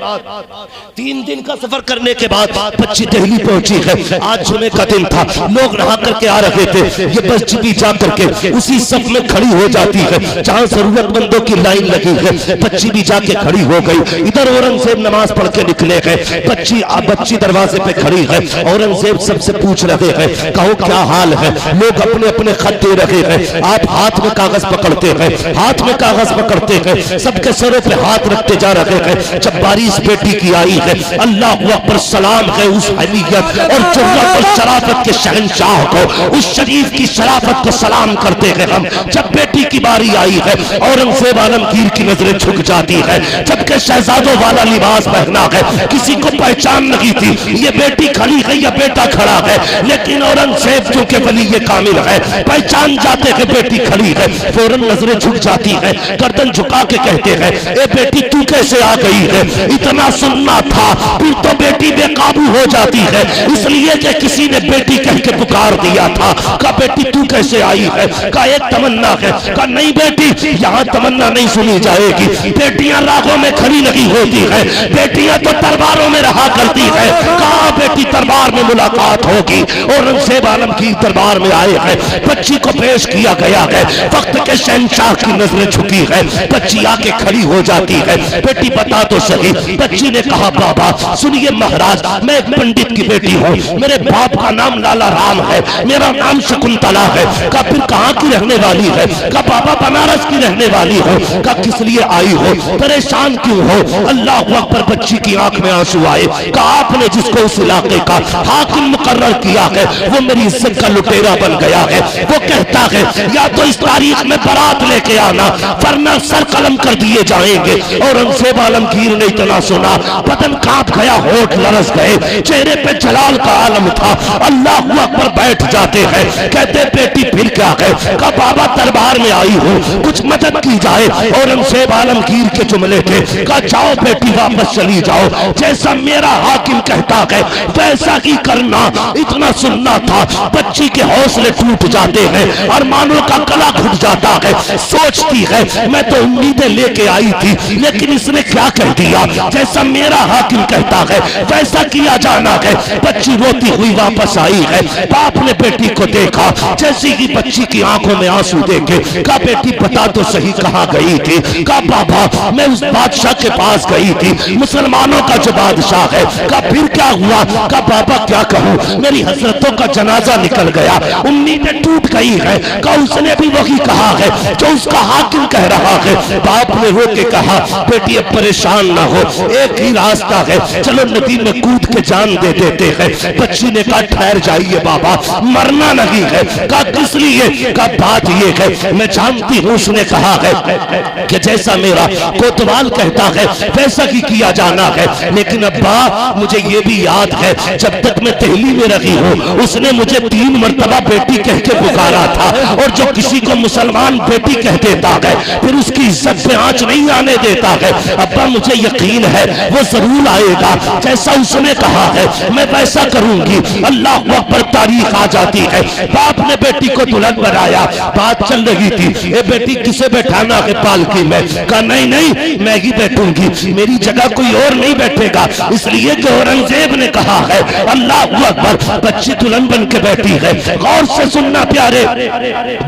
3 दिन का सफर करने के बाद बच्ची दिल्ली पहुंची है। आज जुमे का दिन था, लोग नहा करके आ रहे थे। ये बच्ची भी जा करके उसी सफ में खड़ी हो जाती है जहां जरूरतमंदों की लाइन लगी है। बच्ची भी जाके खड़ी हो गई। इधर औरंगजेब नमाज पढ़ के निकले गए। बच्ची दरवाजे पे खड़ी है। औरंगजेब सबसे पूछ रहे हैं, कहो क्या हाल है? लोग अपने अपने खत दे रहे हैं, आप हाथ में कागज पकड़ते हैं, हाथ में कागज पकड़ते हैं, सबके सरों पे हाथ रखते जा रहे हैं। जब बारी इस बेटी की आई है, अल्लाह अकबर, सलाम है उस हमीयत और जुर्रत और शराफत के शहंशाह को, उस शरीफ की शराफत को सलाम करते हैं हम। जब बेटी की बारी आई है, औरंगजेब आलमगीर की नजरें झुक जाती है। जबकि शहजादों वाला लिबास पहना है, किसी को पहचान नहीं थी ये बेटी खड़ी है या बेटा खड़ा है, लेकिन औरंगजेब चूंकि वली ये कामिल है, पहचान जाते हैं बेटी खड़ी है, फौरन नजरें झुक जाती है, गर्दन झुका के कहते हैं, ए बेटी तू कैसे आ गई है? इतना सुनना था, फिर तो बेटी बेकाबू हो जाती है, इसलिए कि किसी ने बेटी कह के पुकार दिया था। कहा बेटी तू कैसे आई है? कहा एक तमन्ना है। कहा नहीं बेटी, यहाँ तमन्ना नहीं सुनी जाएगी, बेटियां रागों में खड़ी नहीं होती है, बेटियां तो दरबारों में रहा करती है। कहा बेटी दरबार में मुलाकात होगी। औरंगजेब आलमगीर दरबार में आए हैं, बच्ची को पेश किया गया है। वक्त के शहंशाह की नजरें झुकी है, बच्ची आके खड़ी हो जाती है। बेटी बता तो सही। बच्ची ने कहा बाबा सुनिए महाराज, मैं एक पंडित की बेटी हूँ, मेरे बाप का नाम लाला राम है, मेरा नाम शकुंतला है। कहा फिर कहाँ की रहने वाली है? कहा बाबा बनारस की रहने वाली हो। कहा किस लिए आई हो? परेशान क्यों हो? अल्लाह अकबर। बच्ची की आंख में आंसू आए। कहा आपने जिसको उस इलाके का हाकिम मुकर्रर किया है, वो मेरी इज्जत का लुटेरा बन गया है। वो कहता है या तो इस तारीख में बारात लेके आना, वरना सर कलम कर दिए जाएंगे। औरंगजेब आलमगीर ने इतना सुना, बदन कांप गया, होठ लरस गए, चेहरे पे जलाल का आलम था। अल्लाह अकबर। बैठ जाते हैं, कहते बेटी फिर क्या है? कहा बाबा दरबार में आई हूँ, कुछ मदद की जाए। औरंगजेब आलमगीर के जुमले थे। कहा जाओ बेटी वापस चली जाओ, जैसा मेरा हाकिम कहता है वैसा ही करना। इतना सुनना था, बच्ची के हौसले टूट जाते हैं, अरमानों का गला घुट जाता है। सोचती है मैं तो उम्मीदें लेके आई थी, लेकिन इसने क्या कह दिया? जैसा मेरा हाकिम कहता है वैसा किया जाना है। बच्ची रोती हुई वापस आई है। बाप ने बेटी को देखा, जैसी ही बच्ची की आंखों में आंसू देखे, कहा बेटी बता तो सही कहाँ गई थी? कहा बाबा मैं उस बादशाह के पास गई थी, मुसलमानों का जो बादशाह है। कहा फिर क्या हुआ? कहा बाबा क्या कहूँ, मेरी हजरतों का जनाजा निकल गया, उम्मीदें टूट गई है। कहा उसने भी वही कहा है जो उसका हाकिम कह रहा है। बाप ने रो के कहा बेटी अब परेशान ना हो, एक ही रास्ता है, चलो नदी में कूद के जान दे देते हैं। बच्ची ने कहा ठहर जाइए बाबा, मरना नहीं है। कहा किस लिए? कहा बात ये है मैं जानती हूँ, उसने कहा है कि जैसा मेरा कोतवाल कहता है वैसा ही किया जाना है, लेकिन अब्बा मुझे ये भी याद है जब तक मैं दिल्ली में रही हूँ उसने मुझे 3 मरतबा बेटी कह के पुकारा था, और जो किसी को मुसलमान बेटी कह देता है फिर उसकी इज्जत पे आंच नहीं आने देता है। अब्बा मुझे यकीन है वो जरूर आएगा, जैसा उसने कहा है मैं वैसा करूंगी। अल्लाह अकबर। तारीख आ जाती है। बाप ने बेटी को दुल्हन बनाया, बात चल रही थी, ये बेटी किसे बैठाना है पालकी में? कहा नहीं नहीं मैं ही बैठूंगी, मेरी जगह कोई और नहीं बैठेगा, इसलिए कि औरंगजेब ने कहा है। अल्लाह अकबर। बच्ची दुल्हन बन के बैठी है, गौर से सुनना प्यारे,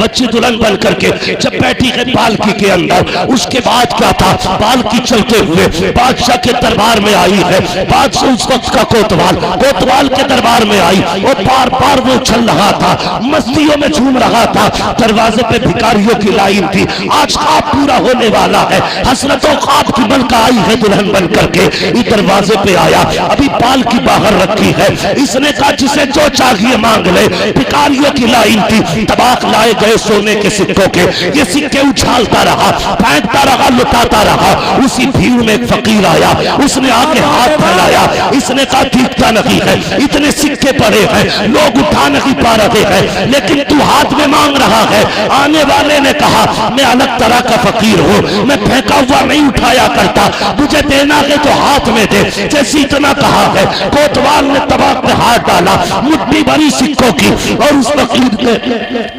बच्ची दुल्हन बन करके जब बैठी है पालकी के अंदर, उसके बाद क्या था? पालकी चलते हुए बादशाह के दरबार में आई है। बादशाह उस वक्त का कोतवाल के दरबार में आई और बार बार वो चल रहा था, मस्तियों में झूम रहा था। दरवाजे पे भिखारियों की लाइन थी, आज ख्वाब पूरा होने वाला है, हसरतों ख्वाब की बनकर आई है दुल्हन बन करके। इस दरवाजे पे आया, अभी पालकी बाहर रखी है, इसने कहा जिसे जो चाहिए मांग ले। भिखारियों की लाइन थी, तबाक लाए गए सोने के सिक्कों के, ये सिक्के उछालता रहा, फेंकता रहा, लुटाता रहा। उसी भीड़ में एक फकीर आया, उसने आके हाथ फैलाया, इसने कहा दिखता नहीं है, इतने सिक्के पड़े हैं, लोग उठा नहीं पा रहे हैं, लेकिन तू हाथ में मांग रहा है। आने वाले ने कहा मैं अलग तरह का फकीर हूँ, मैं फेंका हुआ नहीं उठाया करता, मुझे देना है तो हाथ में दे। जैसे इतना कहा है, कोतवाल ने तबाक में हाथ डाला, मुट्ठी भरी सिक्कों की और उस फकीर ने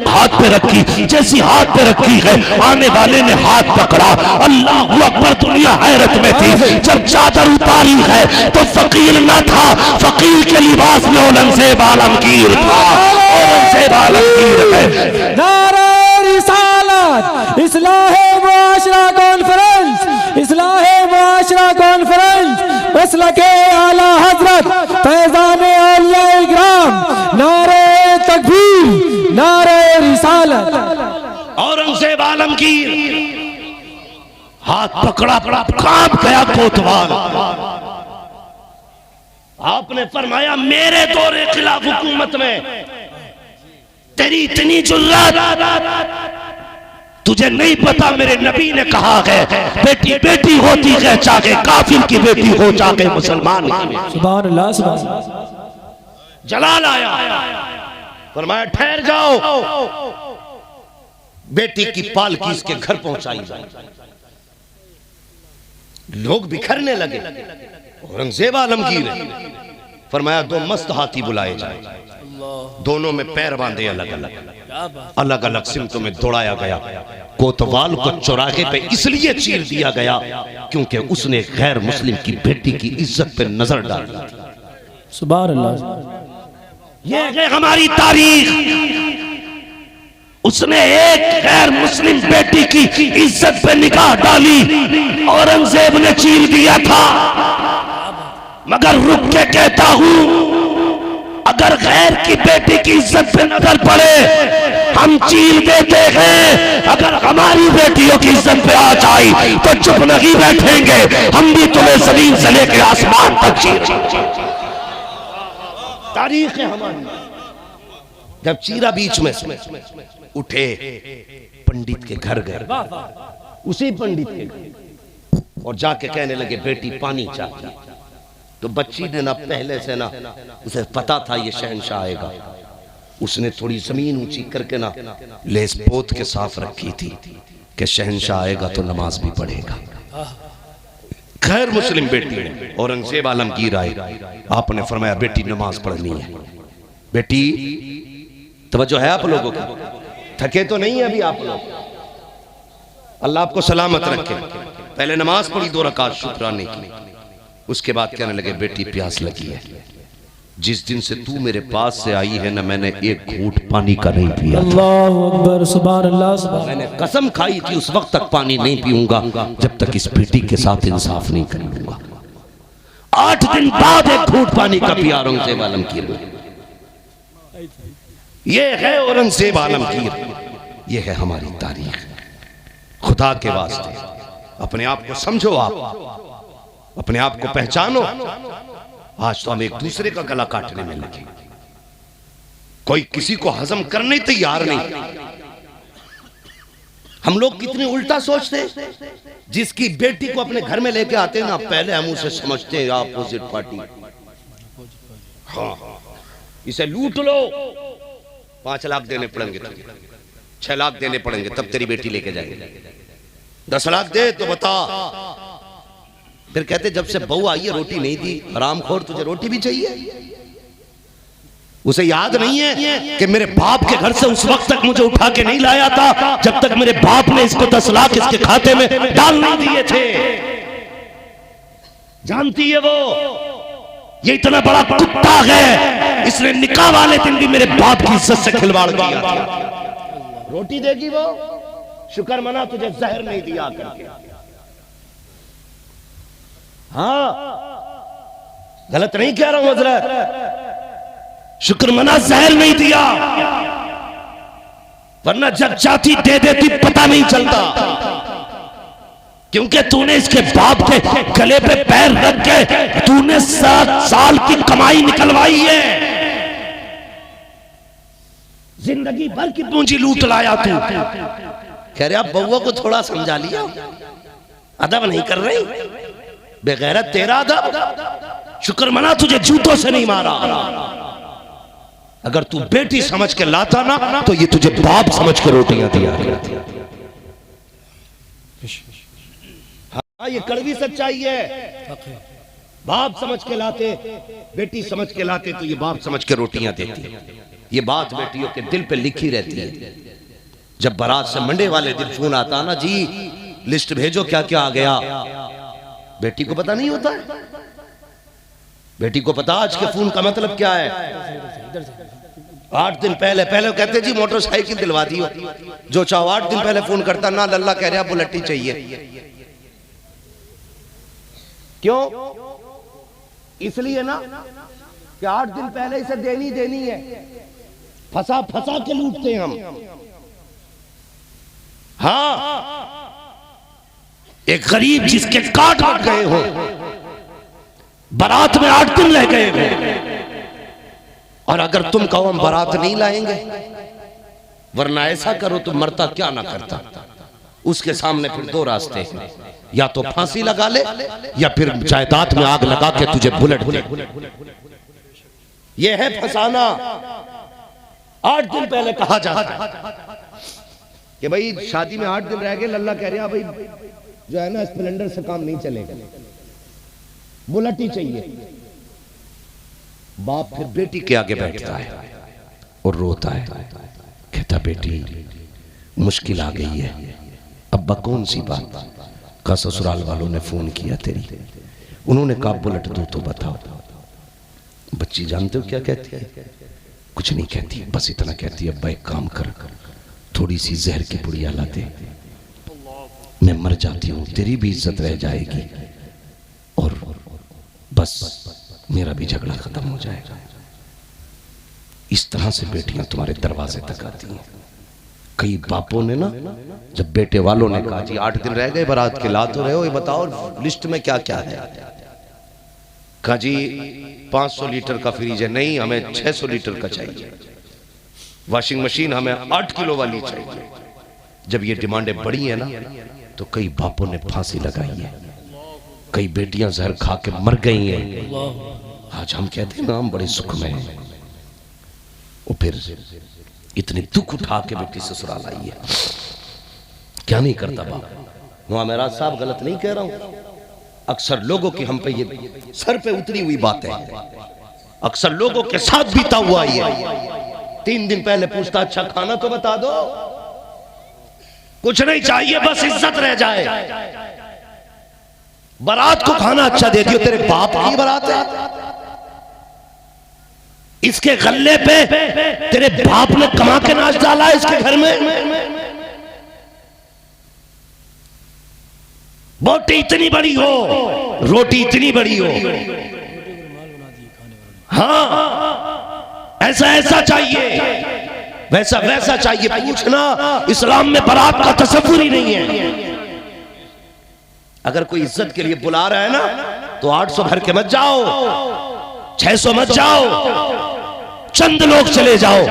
हाथ पे रखी। जैसी हाथ पे रखी है, आने वाले ने हाथ पकड़ा। अल्लाह अकबर, दुनिया हैरत में थी। जब चादर उतारी है तो फकीर न था, फकीर के लिबास में औरंगजेब आलमगीर था। औरंगजेब आलमगीर है। नारे रिसालत, इस्लाहे मुआशरा कॉन्फ्रेंस, इस्लाहे मुआशरा कॉन्फ्रेंस, मसलके आला हजरत फैजान औलिया इकराम, नारे तकबीर, नारे रिसालत। औरंगजेब आलमगीर हाथ पकड़ा, कांप गया कोतवाल। आपने फरमाया मेरे दौरे खिलाफ हुकूमत में तेरी इतनी जुर्रत, तुझे नहीं पता मेरे नबी ने कहा है बेटी बेटी होती है, चाहे काफिर की बेटी हो चाहे मुसलमान की। सुभान अल्लाह, सुभान अल्लाह। जलाल आया, फरमाया ठहर जाओ, बेटी की पालकी इसके घर पहुंचाई जाए। लोग बिखरने लगे। औरंगजेब आलमगीर है। फरमाया दो मस्त हाथी बुलाए जाए, दोनों में पैर बांधे, अलग अलग अलग अलग सिमतों में दौड़ाया गया। कोतवाल को चौराहे पे इसलिए चीर दिया गया क्योंकि उसने गैर मुस्लिम की बेटी की इज्जत पे नजर डाली। सुभान अल्लाह। ये है हमारी तारीख। उसने एक गैर मुस्लिम बेटी की इज्जत पे निगाह डाली, औरंगजेब ने चीर दिया था। मगर रुक के कहता हूं, अगर गैर की बेटी की इज्जत पे नजर पड़े हम चीर देते हैं। अगर हमारी बेटियों की इज्जत पे आ जाए तो चुप नहीं बैठेंगे, हम भी तुम्हें जमीन से लेकर आसमान तक चीर। तारीख है हमारी। जब चीरा बीच में उठे, पंडित के घर गए, उसी पंडित के घर, और जाके कहने लगे बेटी पानी चाहिए। तो बच्ची ने ना पहले से ना उसे पता था ये शहंशाह आएगा, उसने थोड़ी जमीन ऊंची करके ना लेस पोत के साफ रखी थी कि शहंशाह आएगा तो नमाज भी पढ़ेगा। गैर मुस्लिम बेटी है। औरंगजेब आलमगीर आए, आपने फरमाया बेटी नमाज पढ़नी है। बेटी तवज्जो है आप लोगों की, थके तो नहीं है अभी आप लोग? अल्लाह आपको सलामत रखे। पहले नमाज पढ़ी 2 रकात शुक्राने की, उसके बाद कहने लगे बेटी प्यास लगी है, जिस दिन से तू मेरे पास से आई है ना मैंने एक घूंट पानी का नहीं पिया। अल्लाहु अकबर, सुभान अल्लाह, सुभान। मैंने कसम खाई थी उस वक्त तक पानी नहीं पीऊंगा जब तक इस बेटी के साथ इंसाफ नहीं कर लूंगा। 8 दिन बाद एक घूंट पानी का पिया औरंगजेब आलमगीर ने। ये है औरंगजेब आलमगीर, ये है हमारी तारीख। खुदा के वास्ते अपने आप को समझो, आप अपने आप को पहचानो। आज तो हम एक दूसरे का गला काटने में लगे, कोई किसी को हजम करने तैयार नहीं। हम लोग कितने उल्टा सोचते, जिसकी बेटी को अपने घर में लेके आते हैं ना, पहले हम उसे समझते हैं अपोजिट पार्टी। हाँ, इसे लूट लो, 5 लाख देने पड़ेंगे, 6 लाख देने पड़ेंगे, तब तेरी बेटी लेके जाएंगे। 10 लाख दे तो बता। फिर कहते जब से बहू आई है रोटी नहीं दी, हरामखोर तुझे रोटी भी चाहिए। उसे याद नहीं है कि मेरे बाप के घर से उस वक्त तक मुझे उठा के नहीं लाया था जब तक मेरे बाप ने इसको 10 लाख इसके खाते में डाल नहीं दिए थे। जानती है वो, ये इतना बड़ा कुत्ता है, इसने निकाह वाले दिन भी मेरे बाप की इज्जत से खिलवाड़ किया था। रोटी देगी वो, शुक्र मना तुझे जहर नहीं दिया करके। हाँ, गलत नहीं कह रहा हूं हजरत, शुक्र मना जहर नहीं दिया, वरना जब चाहती दे देती पता नहीं चलता। क्योंकि तूने इसके बाप के गले पे पैर रख के तूने 7 साल की कमाई निकलवाई है, जिंदगी भर की पूंजी लूट लाया तू। कह रहे आप बउआ को थोड़ा समझा लिया, अदब नहीं कर रही, बेगैरत तेरा अदब। शुक्र मना तुझे जूतों से नहीं मारा। अगर तू बेटी समझ के लाता ना तो ये तुझे बाप समझ के रोटियां दिया करती। हाँ, ये कड़वी सच्चाई है। बाप समझ के लाते, बेटी समझ के लाते तो ये बाप समझ के रोटियां देती। ये बात बेटियों के दिल पे लिखी रहती है। जब बारात से मंडे वाले दिन फोन आता ना, जी लिस्ट भेजो क्या क्या आ गया, बेटी को पता नहीं होता है। बेटी को पता आज के फोन का मतलब क्या है। 8 दिन पहले कहते जी मोटरसाइकिल दिलवा दियो, जो चाहो 8 दिन पहले फोन करता ना, लल्ला कह रहा बुलेट ही चाहिए। क्यों? इसलिए ना कि 8 दिन पहले इसे देनी है। फंसा के लूटते हैं हम। हाँ, एक गरीब जिसके काट कट गए हो, बारात में 8 दिन रह गए हो, और अगर तुम कहो हम बारात नहीं लाएंगे, वरना ऐसा करो तो मरता क्या ना करता। उसके सामने फिर 2 रास्ते हैं, या तो फांसी लगा ले या फिर जायदाद में आग लगा के तुझे बुलेट दे। यह है फसाना। 8 दिन पहले कहा जाता है कि भाई शादी में 8 दिन रह गए, लल्ला कह रहा भाई जो है ना स्प्लेंडर से काम नहीं चलेगा, बुलेट ही चाहिए। बाप फिर बेटी के आगे बैठता है और रोता है, कहता बेटी मुश्किल आ गई है। अब्बा कौन सी बात? का ससुराल वालों ने फोन किया तेरी, उन्होंने कहा बुलेट दो तो बताओ। बच्ची जानते हो क्या कहती है? कुछ नहीं कहती, बस इतना कहती है अब्बा एक काम कर, थोड़ी सी जहर की पुड़िया ला दे, मैं मर जाती हूँ, तेरी भी इज्जत रह जाएगी और बस मेरा भी झगड़ा खत्म हो जाएगा। इस तरह से बेटियां तुम्हारे दरवाजे तक आती हैं। कई बापों ने ना, जब बेटे वालों ने कहा जी 8 दिन रह गए बारात के, ला तो रहे हो, ये बताओ लिस्ट में क्या क्या है। कहा जी 500 लीटर का फ्रिज है, नहीं हमें 600 लीटर का चाहिए। वॉशिंग मशीन हमें 8 किलो वाली चाहिए। जब ये डिमांडें बढ़ी है ना, तो कई बापों ने फांसी लगाई है, कई बेटियां जहर खा के मर गई हैं। आज हम कहते हैं ना हम बड़े सुख में हैं, और फिर इतनी दुख उठा के बेटी ससुराल आई है। क्या नहीं करता बाप। वहां मेरा साहब गलत नहीं कह रहा हूं, अक्सर लोगों की हम पे ये सर पे उतरी हुई बातें हैं, अक्सर लोगों के साथ बीता हुआ ये। 3 दिन पहले पूछता अच्छा खाना तो बता दो, कुछ नहीं चाहिए बस इज्जत रह जाए। बारात को खाना अच्छा दे दियो, तेरे बाप की बारात है, इसके गल्ले पे तेरे बाप ने कमा के नाच डाला है इसके घर में। बोटी इतनी बड़ी हो, रोटी इतनी बड़ी हो, हाँ ऐसा ऐसा चाहिए, वैसा वैसा चाहिए। पूछना इस्लाम में बारात का तसव्वुर ही नहीं है। अगर कोई इज्जत के लिए बुला रहा है ना, तो 800 भर के मत जाओ, 600 मत जाओ, चंद लोग चले जाओ।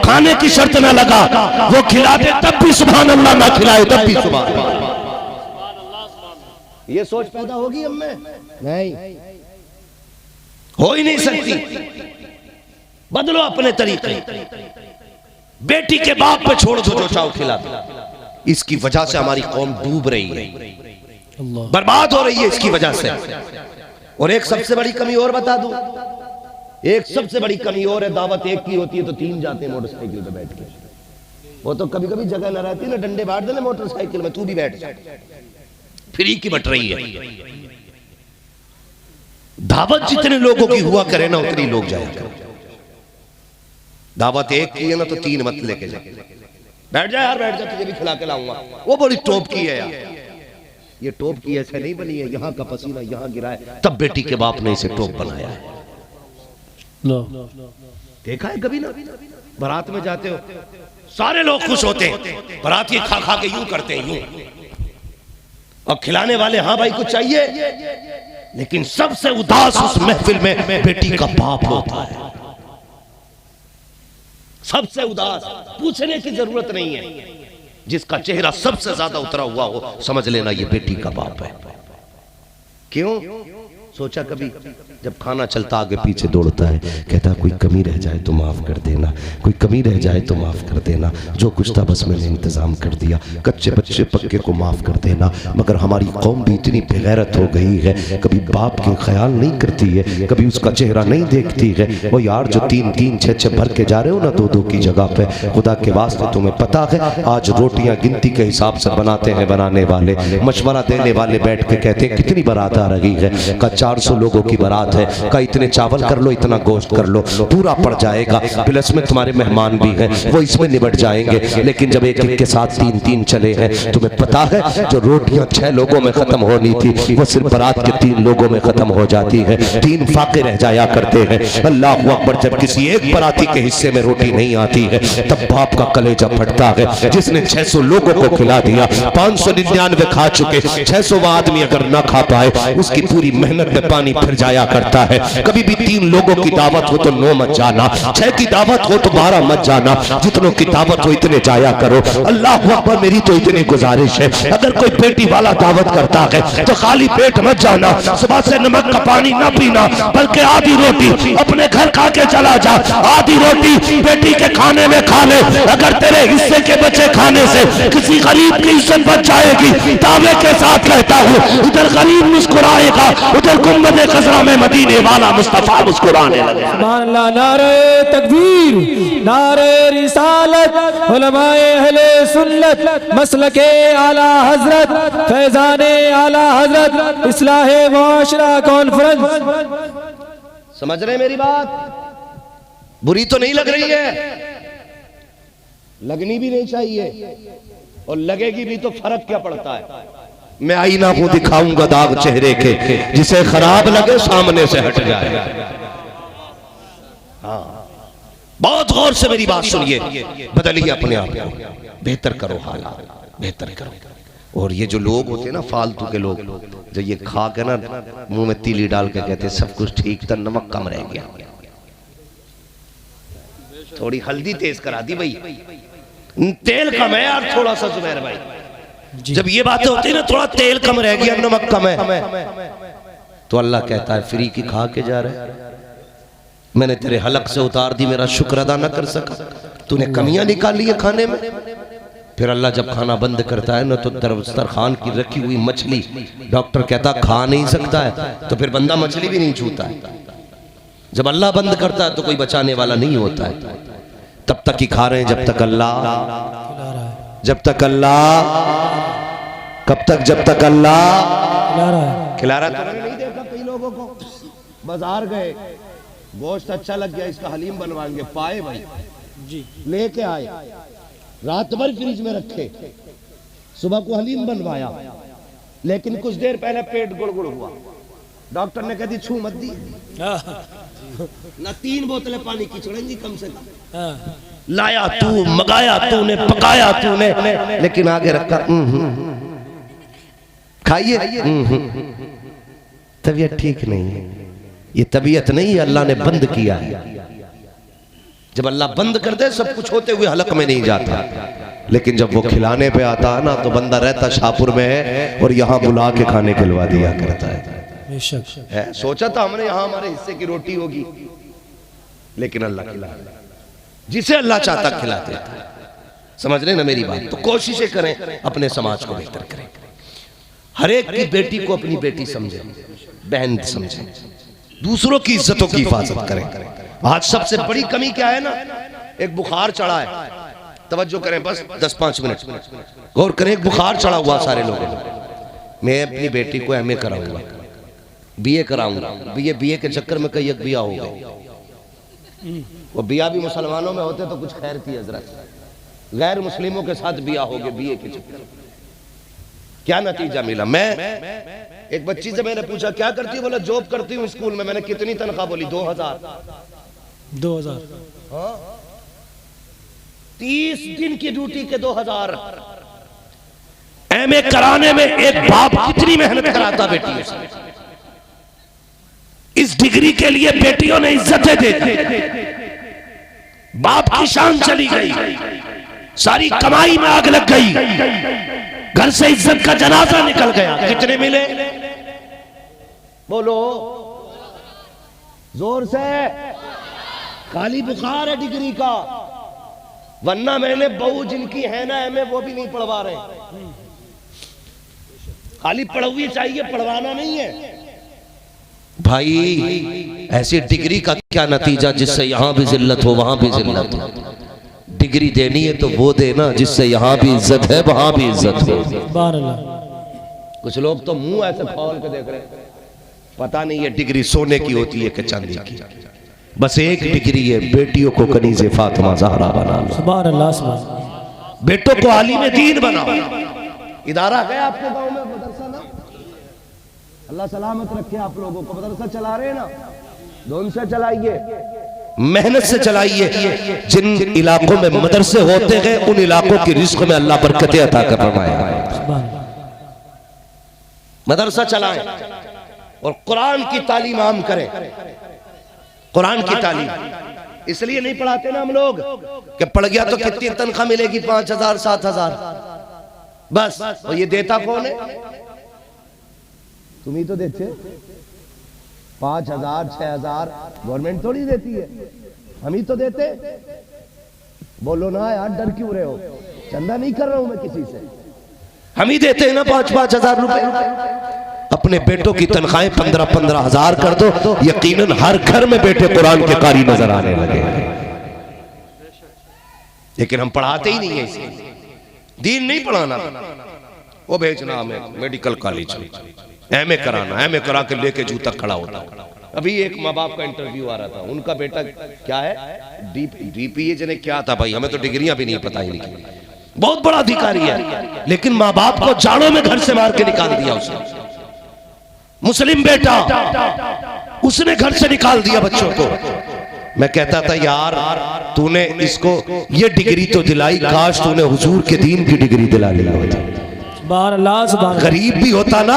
खाने की शर्त ना लगा, वो खिला दे तब भी सुभान अल्लाह, ना खिलाए तब भी सुभान अल्लाह। ये सोच पैदा होगी हम में? नहीं, हो ही नहीं सकती। बदलो अपने तरीके। बेटी के बाप पे छोड़ दो, जो चाहो खिला दो। इसकी वजह से हमारी कौम डूब रही है, बर्बाद हो रही है इसकी वजह से। और एक सबसे बड़ी कमी और बता दूं, एक सबसे बड़ी कमी और है, दावत एक की होती है तो 3 जाते हैं मोटरसाइकिल पे बैठ के। वो तो कभी कभी जगह न रहती ना, डंडे बांट देना मोटरसाइकिल में, तू भी बैठ जा, फ्री की बट रही है। दावत जितने लोगों की हुआ करे ना, उतनी लोग जाएगा। दावत एक की है ना, तो 3 मत लेके जा, बैठ जा यार, बैठ जा, तुझे भी खिला के लाऊंगा। वो बड़ी टॉप की है यार, ये टॉप की ऐसे नहीं बनी है, यहाँ का पसीना यहाँ गिरा है, तब बेटी के बाप ने इसे टॉप बनाया है। देखा है कभी ना? बारात में जाते हो, सारे लोग खुश होते हैं, बारात ये खा खा के यूं करते हैं, यूं। और खिलाने वाले हाँ भाई कुछ चाहिए, लेकिन सबसे उदास उस महफिल में बेटी का बाप होता है, सबसे उदास। पूछने की जरूरत नहीं है, जिसका चेहरा सबसे ज्यादा उतरा हुआ हो, समझ लेना ये बेटी का बाप है। क्यों? सोचा कभी? जब खाना चलता आगे पीछे दौड़ता है, कहता कोई कमी रह जाए तो माफ़ कर देना, कोई कमी रह जाए तो माफ़ कर देना, जो कुछ था बस मैंने इंतज़ाम कर दिया, कच्चे बच्चे पक्के को माफ़ कर देना। मगर हमारी कौम भी इतनी बेगैरत हो गई है, कभी बाप के ख्याल नहीं करती है, कभी उसका चेहरा नहीं देखती है। वो यार जो 3-3 6-6 भर के जा रहे हो ना 2-2 की जगह पे, खुदा के वास्ते तुम्हें पता है आज रोटियां गिनती के हिसाब से बनाते हैं बनाने वाले, मशवरा देने वाले बैठ के कहते हैं कितनी बारात आ रही है, का 400 लोगों की बारात है, का इतने चावल कर लो, इतना गोश्त कर लो, पूरा पड़ जाएगा, प्लस में तुम्हारे मेहमान भी हैं वो इसमें निबट जाएंगे। लेकिन जब एक एक के साथ 3-3 चले हैं, तुम्हें पता है जो रोटियां 6 लोगों में खत्म होनी थी वो सिर्फ बारात के 3 लोगों में खत्म हो जाती है, 3 फाके रह जाया करते हैं। अल्लाह अकबर, जब किसी एक बाराती के हिस्से में रोटी नहीं आती है तब बाप का कलेजा फटता है। जिसने 600 लोगों को खिला दिया, 599 खा चुके, 600वां आदमी अगर ना खा पाए उसकी पूरी मेहनत में पानी फिर जाया करता है। कभी भी 3 लोगों की दावत हो तो 9 मत जाना, 6 की दावत हो तो 12 मत जाना, जितनों की दावत हो इतने जाया करो। अल्लाह अकबर, मेरी तो इतनी गुजारिश है, अगर कोई पेटी वाला दावत करता है तो खाली पेट मत जाना, सुबह से नमक का पानी न पीना, बल्कि आधी रोटी अपने घर खा के चला जा, आधी रोटी बेटी के खाने में खा ले। अगर तेरे हिस्से के बचे खाने से किसी गरीब की इज्जत बच जाएगी, दावे के साथ कहता हूँ, उधर गरीब मुस्कुराएगा, उधर गुंबद खज़रा में मदीने वाला मुस्तफा मुस्कुराने लगे। सुभान अल्लाह। नारे तकबीर, नारे रिसालत, उलमाए अहले सुन्नत, मसलके आला हजरत, फैजाने आला हजरत, इस्लाहे मुआशरा कॉन्फ्रेंस। समझ रहे मेरी बात? बुरी तो नहीं लग रही है, लगनी भी नहीं चाहिए, और लगेगी भी तो फर्क क्या पड़ता है। मैं आईना को दिखाऊंगा दाग चेहरे के, जिसे खराब लगे सामने से हट जाए। हाँ, बहुत गौर से मेरी बात सुनिए, बदलिए अपने आप को, बेहतर करो हालात, बेहतर करो। और ये जो लोग होते हैं ना फालतू के लोग, जो ये खा के ना मुंह में तीली डाल के कहते सब कुछ ठीक था, नमक कम रह गया, थोड़ी हल्दी तेज करा दी भाई, तेल कम है यार थोड़ा सा जुबैर भाई। जब ये बातें होती है ना, थोड़ा तेल कम रह गया, नमक कम है, तो अल्लाह कहता है फ्री की खा के जा रहे, मैंने तेरे हलक से उतार दी, मेरा शुक्र अदा न कर सका, तूने कमियां निकाली है खाने में। फिर अल्लाह जब खाना बंद करता है ना, तो दस्तरखान की रखी हुई मछली डॉक्टर कहता खा नहीं सकता है, तो फिर बंदा मछली भी नहीं छूता है। जब अल्लाह बंद करता है तो कोई बचाने वाला नहीं होता है। तब तक ही खा रहे हैं जब तक अल्लाह, जब तक अल्लाह, कब तक? जब तक अल्लाह खिला रहा है। नहीं देखा कई लोगों को बाजार गए, गोश्त अच्छा लग गया, इसका हलीम बनवाएंगे, पाए भाई जी, लेके आए, रात भर फ्रिज में रखे, सुबह को हलीम बनवाया, लेकिन कुछ देर पहले पेट गुड़गुड़ हुआ, डॉक्टर ने कह दी छू मत दी ना, 3 बोतलें पानी की छोड़ेंगी कम से कम, लाया तू, मंगाया तूने, पकाया तूने, लेकिन आगे रखा खाइए, तबीयत ठीक नहीं है। ये तबीयत नहीं है, अल्लाह ने बंद किया है। जब अल्लाह बंद कर दे सब कुछ होते हुए हलक में नहीं जाता, लेकिन जब वो खिलाने पे आता है ना, तो बंदा रहता शाहपुर में है और यहाँ बुला के खाने खिलवा दिया करता है। सोचा था हमने यहाँ हमारे हिस्से की रोटी होगी, लेकिन अल्लाह खिला, जिसे अल्लाह चाहता खिला देता। समझ रहे ना मेरी बात? तो कोशिशें करें अपने समाज को बेहतर करें, हर एक की बेटी को अपनी बेटी समझे, बहन समझे, दूसरों की इज्जतों की हिफाजत करें। आज सबसे बड़ी कमी क्या है ना, एक बुखार चढ़ा है, तवज्जो करें बस 10-5 मिनट गौर करें, एक बुखार चढ़ा हुआ सारे लोगों को। मैं अपनी बेटी को एमए कराऊंगा, बीए कराऊंगा, बीए के चक्कर में कई एक बिया हो गए, वो बिया भी मुसलमानों में होते तो कुछ खैर थी हजरत, गैर मुस्लिमों के साथ बिया हो गए बीए के चक्कर में। क्या नतीजा मिला? मैं एक बच्ची से मैंने पूछा क्या करती है, बोला जॉब करती हूँ स्कूल में। मैंने कितनी तनख्वाह? बोली 2000। 2000? हाँ, 30 दिन की ड्यूटी के 2000। एमए कराने में एक बाप कितनी मेहनत कराता बेटी से। इस डिग्री के लिए बेटियों ने इज्जतें दे दी, बाप की शान चली गई, सारी कमाई में आग लग गई, घर से इज्जत का जनाजा निकल गया। कितने मिले बोलो? जोर से। खाली बुखार है डिग्री का, वरना मैंने बहू जिनकी है ना एमए वो भी नहीं पढ़वा रहे। खाली पढ़वी चाहिए, पढ़वाना नहीं है भाई। ऐसी डिग्री का क्या नतीजा जिससे यहाँ भी जिल्लत हो वहां भी जिल्लत हो। डिग्री देनी है तो वो देना जिससे यहाँ भी इज्जत है वहां भी इज्जत हो। कुछ लोग तो मुंह ऐसे खोल के देख रहे हैं, पता नहीं है डिग्री सोने की होती है कि चांदी की। बस एक डिग्री है, बेटियों को कनीज़े फातिमा ज़हरा बना लो, सुभान अल्लाह सुभान। बेटों को आलिम दीन बनाओ। इदारा है आपके गांव में मदरसा ना, अल्लाह सलामत रखे आप लोगों को। मदरसा चला रहे हैं ना, धुन से चलाइए, मेहनत से चलाइए। जिन इलाकों में मदरसे होते हैं उन इलाकों की रिस्क में अल्लाह बरकतें अता कर फरमाएगा। मदरसा चलाएं और कुरान की तालीम आम करें। कुरान की तालीम इसलिए नहीं पढ़ाते ना हम लोग कि पढ़ गया तो कितनी तनख्वाह मिलेगी, 5,000 7,000 बस। और ये देता कौन है? तुम ही तो देते। 5,000 6,000 गवर्नमेंट थोड़ी देती है, हम ही तो देते। बोलो ना यार, डर क्यों रहे हो? चंदा नहीं कर रहा हूं मैं किसी से, हम ही देते हैं ना 5-5 हजार रुपए। अपने बेटों की तनख्वाहें 15-15 हजार कर दो, यकीनन हर घर में बेटे कुरान के कारी नजर आने लगे। लेकिन हम पढ़ाते ही नहीं है इसे। दीन नहीं पढ़ाना, वो भेजना हमें मेडिकल कॉलेज, एमए कराना, एमए करा के लेके जू तक खड़ा होता। अभी एक माँ बाप का इंटरव्यू आ रहा था, उनका बेटा क्या है, डीपीए जने क्या था भाई, हमें तो डिग्रियां भी नहीं पता ही नहीं। बहुत बड़ा अधिकारी है, लेकिन माँ बाप को जाड़ों में घर से मार के निकाल दिया उसने। मुस्लिम बेटा, उसने घर से निकाल दिया बच्चों को। मैं कहता था यार तूने इसको ये डिग्री तो दिलाई, काश तूने हुजूर के दीन की डिग्री दिला लिया होता। गरीब भी होता ना,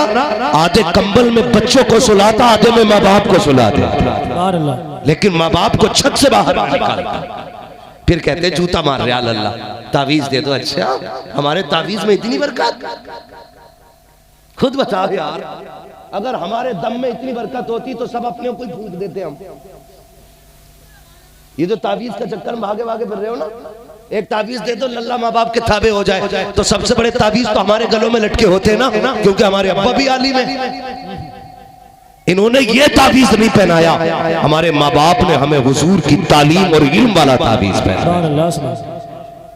आधे कंबल में बच्चों को सुलाता, आधे में माँ बाप को सुलाता। लेकिन माँ बाप को छत से बाहर निकालता। फिर कहते जूता मार रहे अल्लाह, तावीज दे दो। अच्छा, हमारे तावीज में इतनी बरकत? खुद बताओ यार, अगर हमारे दम में इतनी बरकत होती तो सब अपने को ही फूंक देते हम। ये जो तावीज का चक्कर में भागे भागे फिर रहे हो ना, एक तावीज दे दो लल्ला माँ बाप के ताबे हो जाए। तो सबसे बड़े तावीज तो हमारे गलों में लटके होते हैं ना, क्योंकि हमारे अब्बा भी आलिम है। इन्होंने ये तावीज नहीं पहनाया, हमारे माँ बाप ने हमें हुजूर की तालीम और इल्म वाला तावीज पहनाया।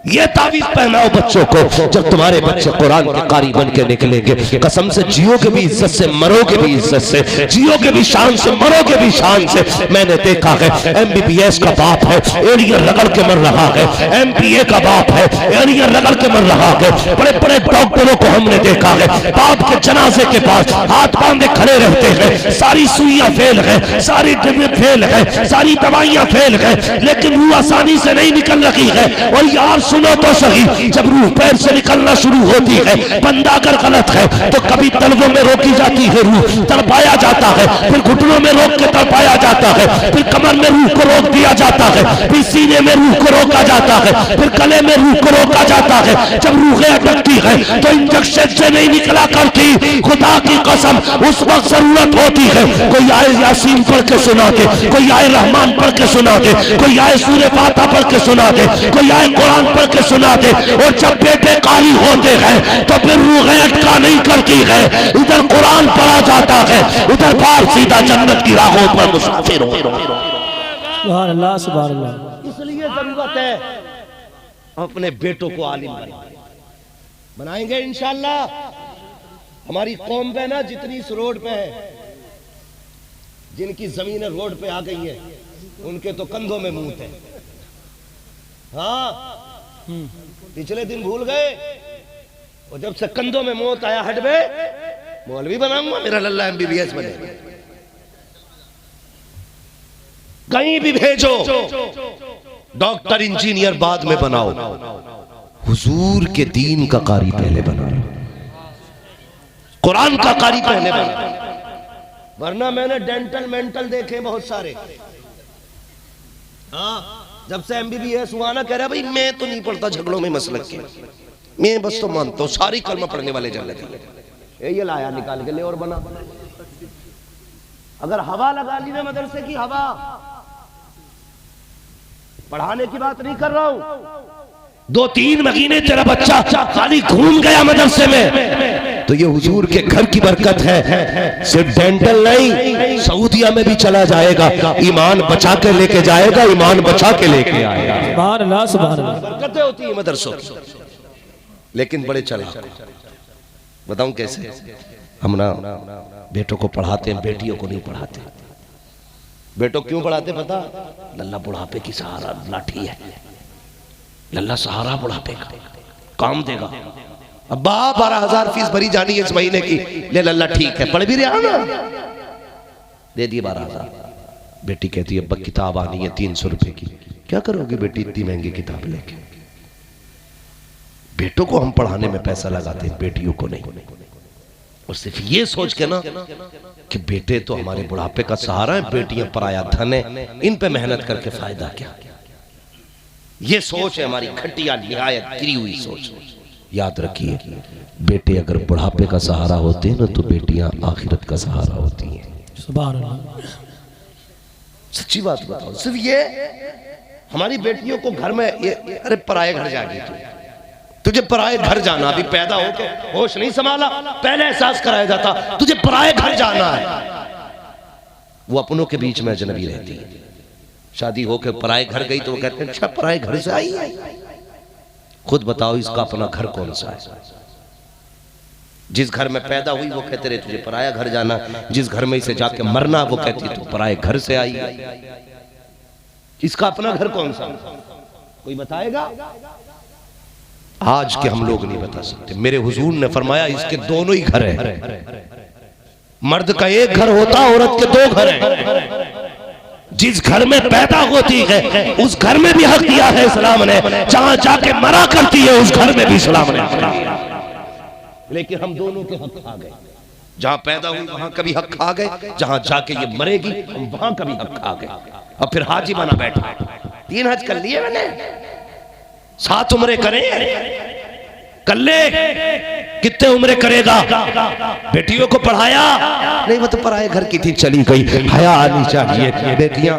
ये तावीज पहनाओ बच्चों को। जब तुम्हारे बच्चे कुरान के कारी बन के निकलेंगे, कसम से जियोगे भी इज्जत से, मरोगे भी इज्जत से, जियोगे भी शान से, मरोगे भी शान से। मैंने देखा है MBBS का बाप है, एड़ियां रगड़ के मर रहा है। MPA का बाप है, एड़ियां रगड़ के मर रहा है। बड़े बड़े डॉक्टरों को हमने देखा है, बाप के जनाजे के पास हाथ बांधे खड़े रहते हैं। सारी सुइयां फेल है, सारी ड्रिपें फेल है, सारी दवाइयां फेल है, लेकिन रूह आसानी से नहीं निकल रही है। और यार सुनो तो सही, जब रूह पैर से निकलना शुरू होती है, बंदा अगर गलत है तो कभी तलवों में रोकी जाती है रूह, तड़पाया जाता है, फिर घुटनों में रोक के तड़पाया जाता है, फिर कमर में रूह को रोक दिया जाता है, फिर सीने में रूह को रोका जाता है, फिर गले में रूह को रोका जाता है। जब रूहें अटकती है तो इंजेक्शन से नहीं निकला करती, खुदा की कसम उस वक्त जरूरत होती है कोई आए यासीन पढ़ के सुना दे, कोई आए रहमान पढ़ के सुना दे, कोई आए सूरह फातिहा पढ़ के सुना दे, कोई आए कुरान पढ़ के सुना दे। और जब बेटे कारी होते हैं तो फिर रूहें अटका नहीं करती है, इधर कुरान पढ़ा जाता है, उधर बाहर सीधा जन्नत की राहों पर मुसाफिर हो। सुभान अल्लाह सुभान अल्लाह। इसलिए जरूरत है अपने बेटों को आलिम बनाएंगे इंशाअल्लाह। हमारी कौम पे ना जितनी इस रोड पे है, जिनकी जमीनें रोड पे आ गई है, उनके तो कंधों में मुंह है। हाँ, पिछले दिन भूल गए, और जब से कंधों में मौत आया, हट बे मौलवी बनाऊंगा, मेरा लल्ला MBBS बने। कहीं भी भेजो, डॉक्टर इंजीनियर बाद में बनाओ, हुजूर के दीन का कारी पहले बना, कुरान का कारी पहले बना। वरना मैंने डेंटल मेंटल देखे बहुत सारे। हाँ, जब से MBBS हुआ ना, कह रहा भाई मैं तो नहीं पढ़ता झगड़ों में मसलक के, मैं बस तो मानता हूँ सारी कलमा पढ़ने वाले जन्नत है। ये लाया निकाल के ले और बना। अगर हवा लगा ली ना मदरसे की हवा, पढ़ाने की बात नहीं कर रहा हूं, 2-3 महीने तेरा बच्चा खाली घूम गया मदरसे में, तो ये हुजूर के घर की बरकत है। सिर्फ डेंटल नहीं, सऊदिया में भी चला जाएगा, ईमान बचा के लेके जाएगा, ईमान बचा के लेके आएगा। सुभान अल्लाह, सुभान अल्लाह। बरकतें होती है मदरसों की, लेकिन बड़े चालाक। बताऊं कैसे? हम ना बेटों को पढ़ाते हैं, बेटियों को नहीं पढ़ाते। बेटों क्यों पढ़ाते पता? लल्ला बुढ़ापे की सहारा लाठी है, लल्ला सहारा बुढ़ापे का काम देगा। अब्बा 12,000 फीस भरी जानी है इस महीने की, ले लल्ला ठीक है, पढ़ भी रहा ना, दे दिए 12,000। बेटी कहती है अब्बा किताब आनी है 300 रुपए की, क्या करोगी बेटी इतनी महंगी किताब लेके? बेटों को हम पढ़ाने में पैसा लगाते हैं, बेटियों को नहीं। और सिर्फ ये सोच के ना कि बेटे तो हमारे बुढ़ापे का सहारा है, बेटियां पराया धन है, इन पे मेहनत करके फायदा क्या? ये सोच है हमारी घटिया निहायत गिरी हुई सोच। याद रखिए, बेटे अगर बुढ़ापे का सहारा होते हैं ना, तो बेटियां आखिरत का सहारा होती हैं। सुभान अल्लाह। सच्ची बात बताओ, सिर्फ ये हमारी बेटियों को घर में ये अरे पराए घर जाएगी तुझे पराए घर जाना, अभी पैदा हो के होश नहीं संभाला, पहले एहसास कराया जाता तुझे पराए घर जाना है। वो अपनों के बीच में अजनबी रहती है, शादी होके पराए घर गई तो वो कहते हैं अच्छा पराए घर से आई है। खुद बताओ इसका अपना घर कौन सा है? जिस घर में पैदा हुई वो कहते रहे तुझे पराया घर जाना, जिस घर में इसे जाके मरना वो कहती तू पराए घर से आई है। इसका अपना घर कौन सा? कोई बताएगा? आज के हम लोग नहीं बता सकते। मेरे हुजूर ने फरमाया इसके दोनों ही घर हैं। मर्द का एक घर होता, औरत के 2 घर हैं। जिस घर में पैदा होती है उस घर में भी हक दिया है इस्लाम ने, जहां जाके मरा करती है उस घर में भी इस्लाम ने। लेकिन हम दोनों के हक खा गए, जहां पैदा हुई वहां कभी हक खा गए, जहां जाके ये मरेगी हम वहां कभी हक खा गए। अब फिर हाजी बना बैठा, 3 हज कर लिए मैंने, 7 उम्रें करें कर ले, कितने उम्रें करेगा? बेटियों को पढ़ाया नहीं, वो तो पराये घर की थी चली गई। हया आनी चाहिए, बेटियां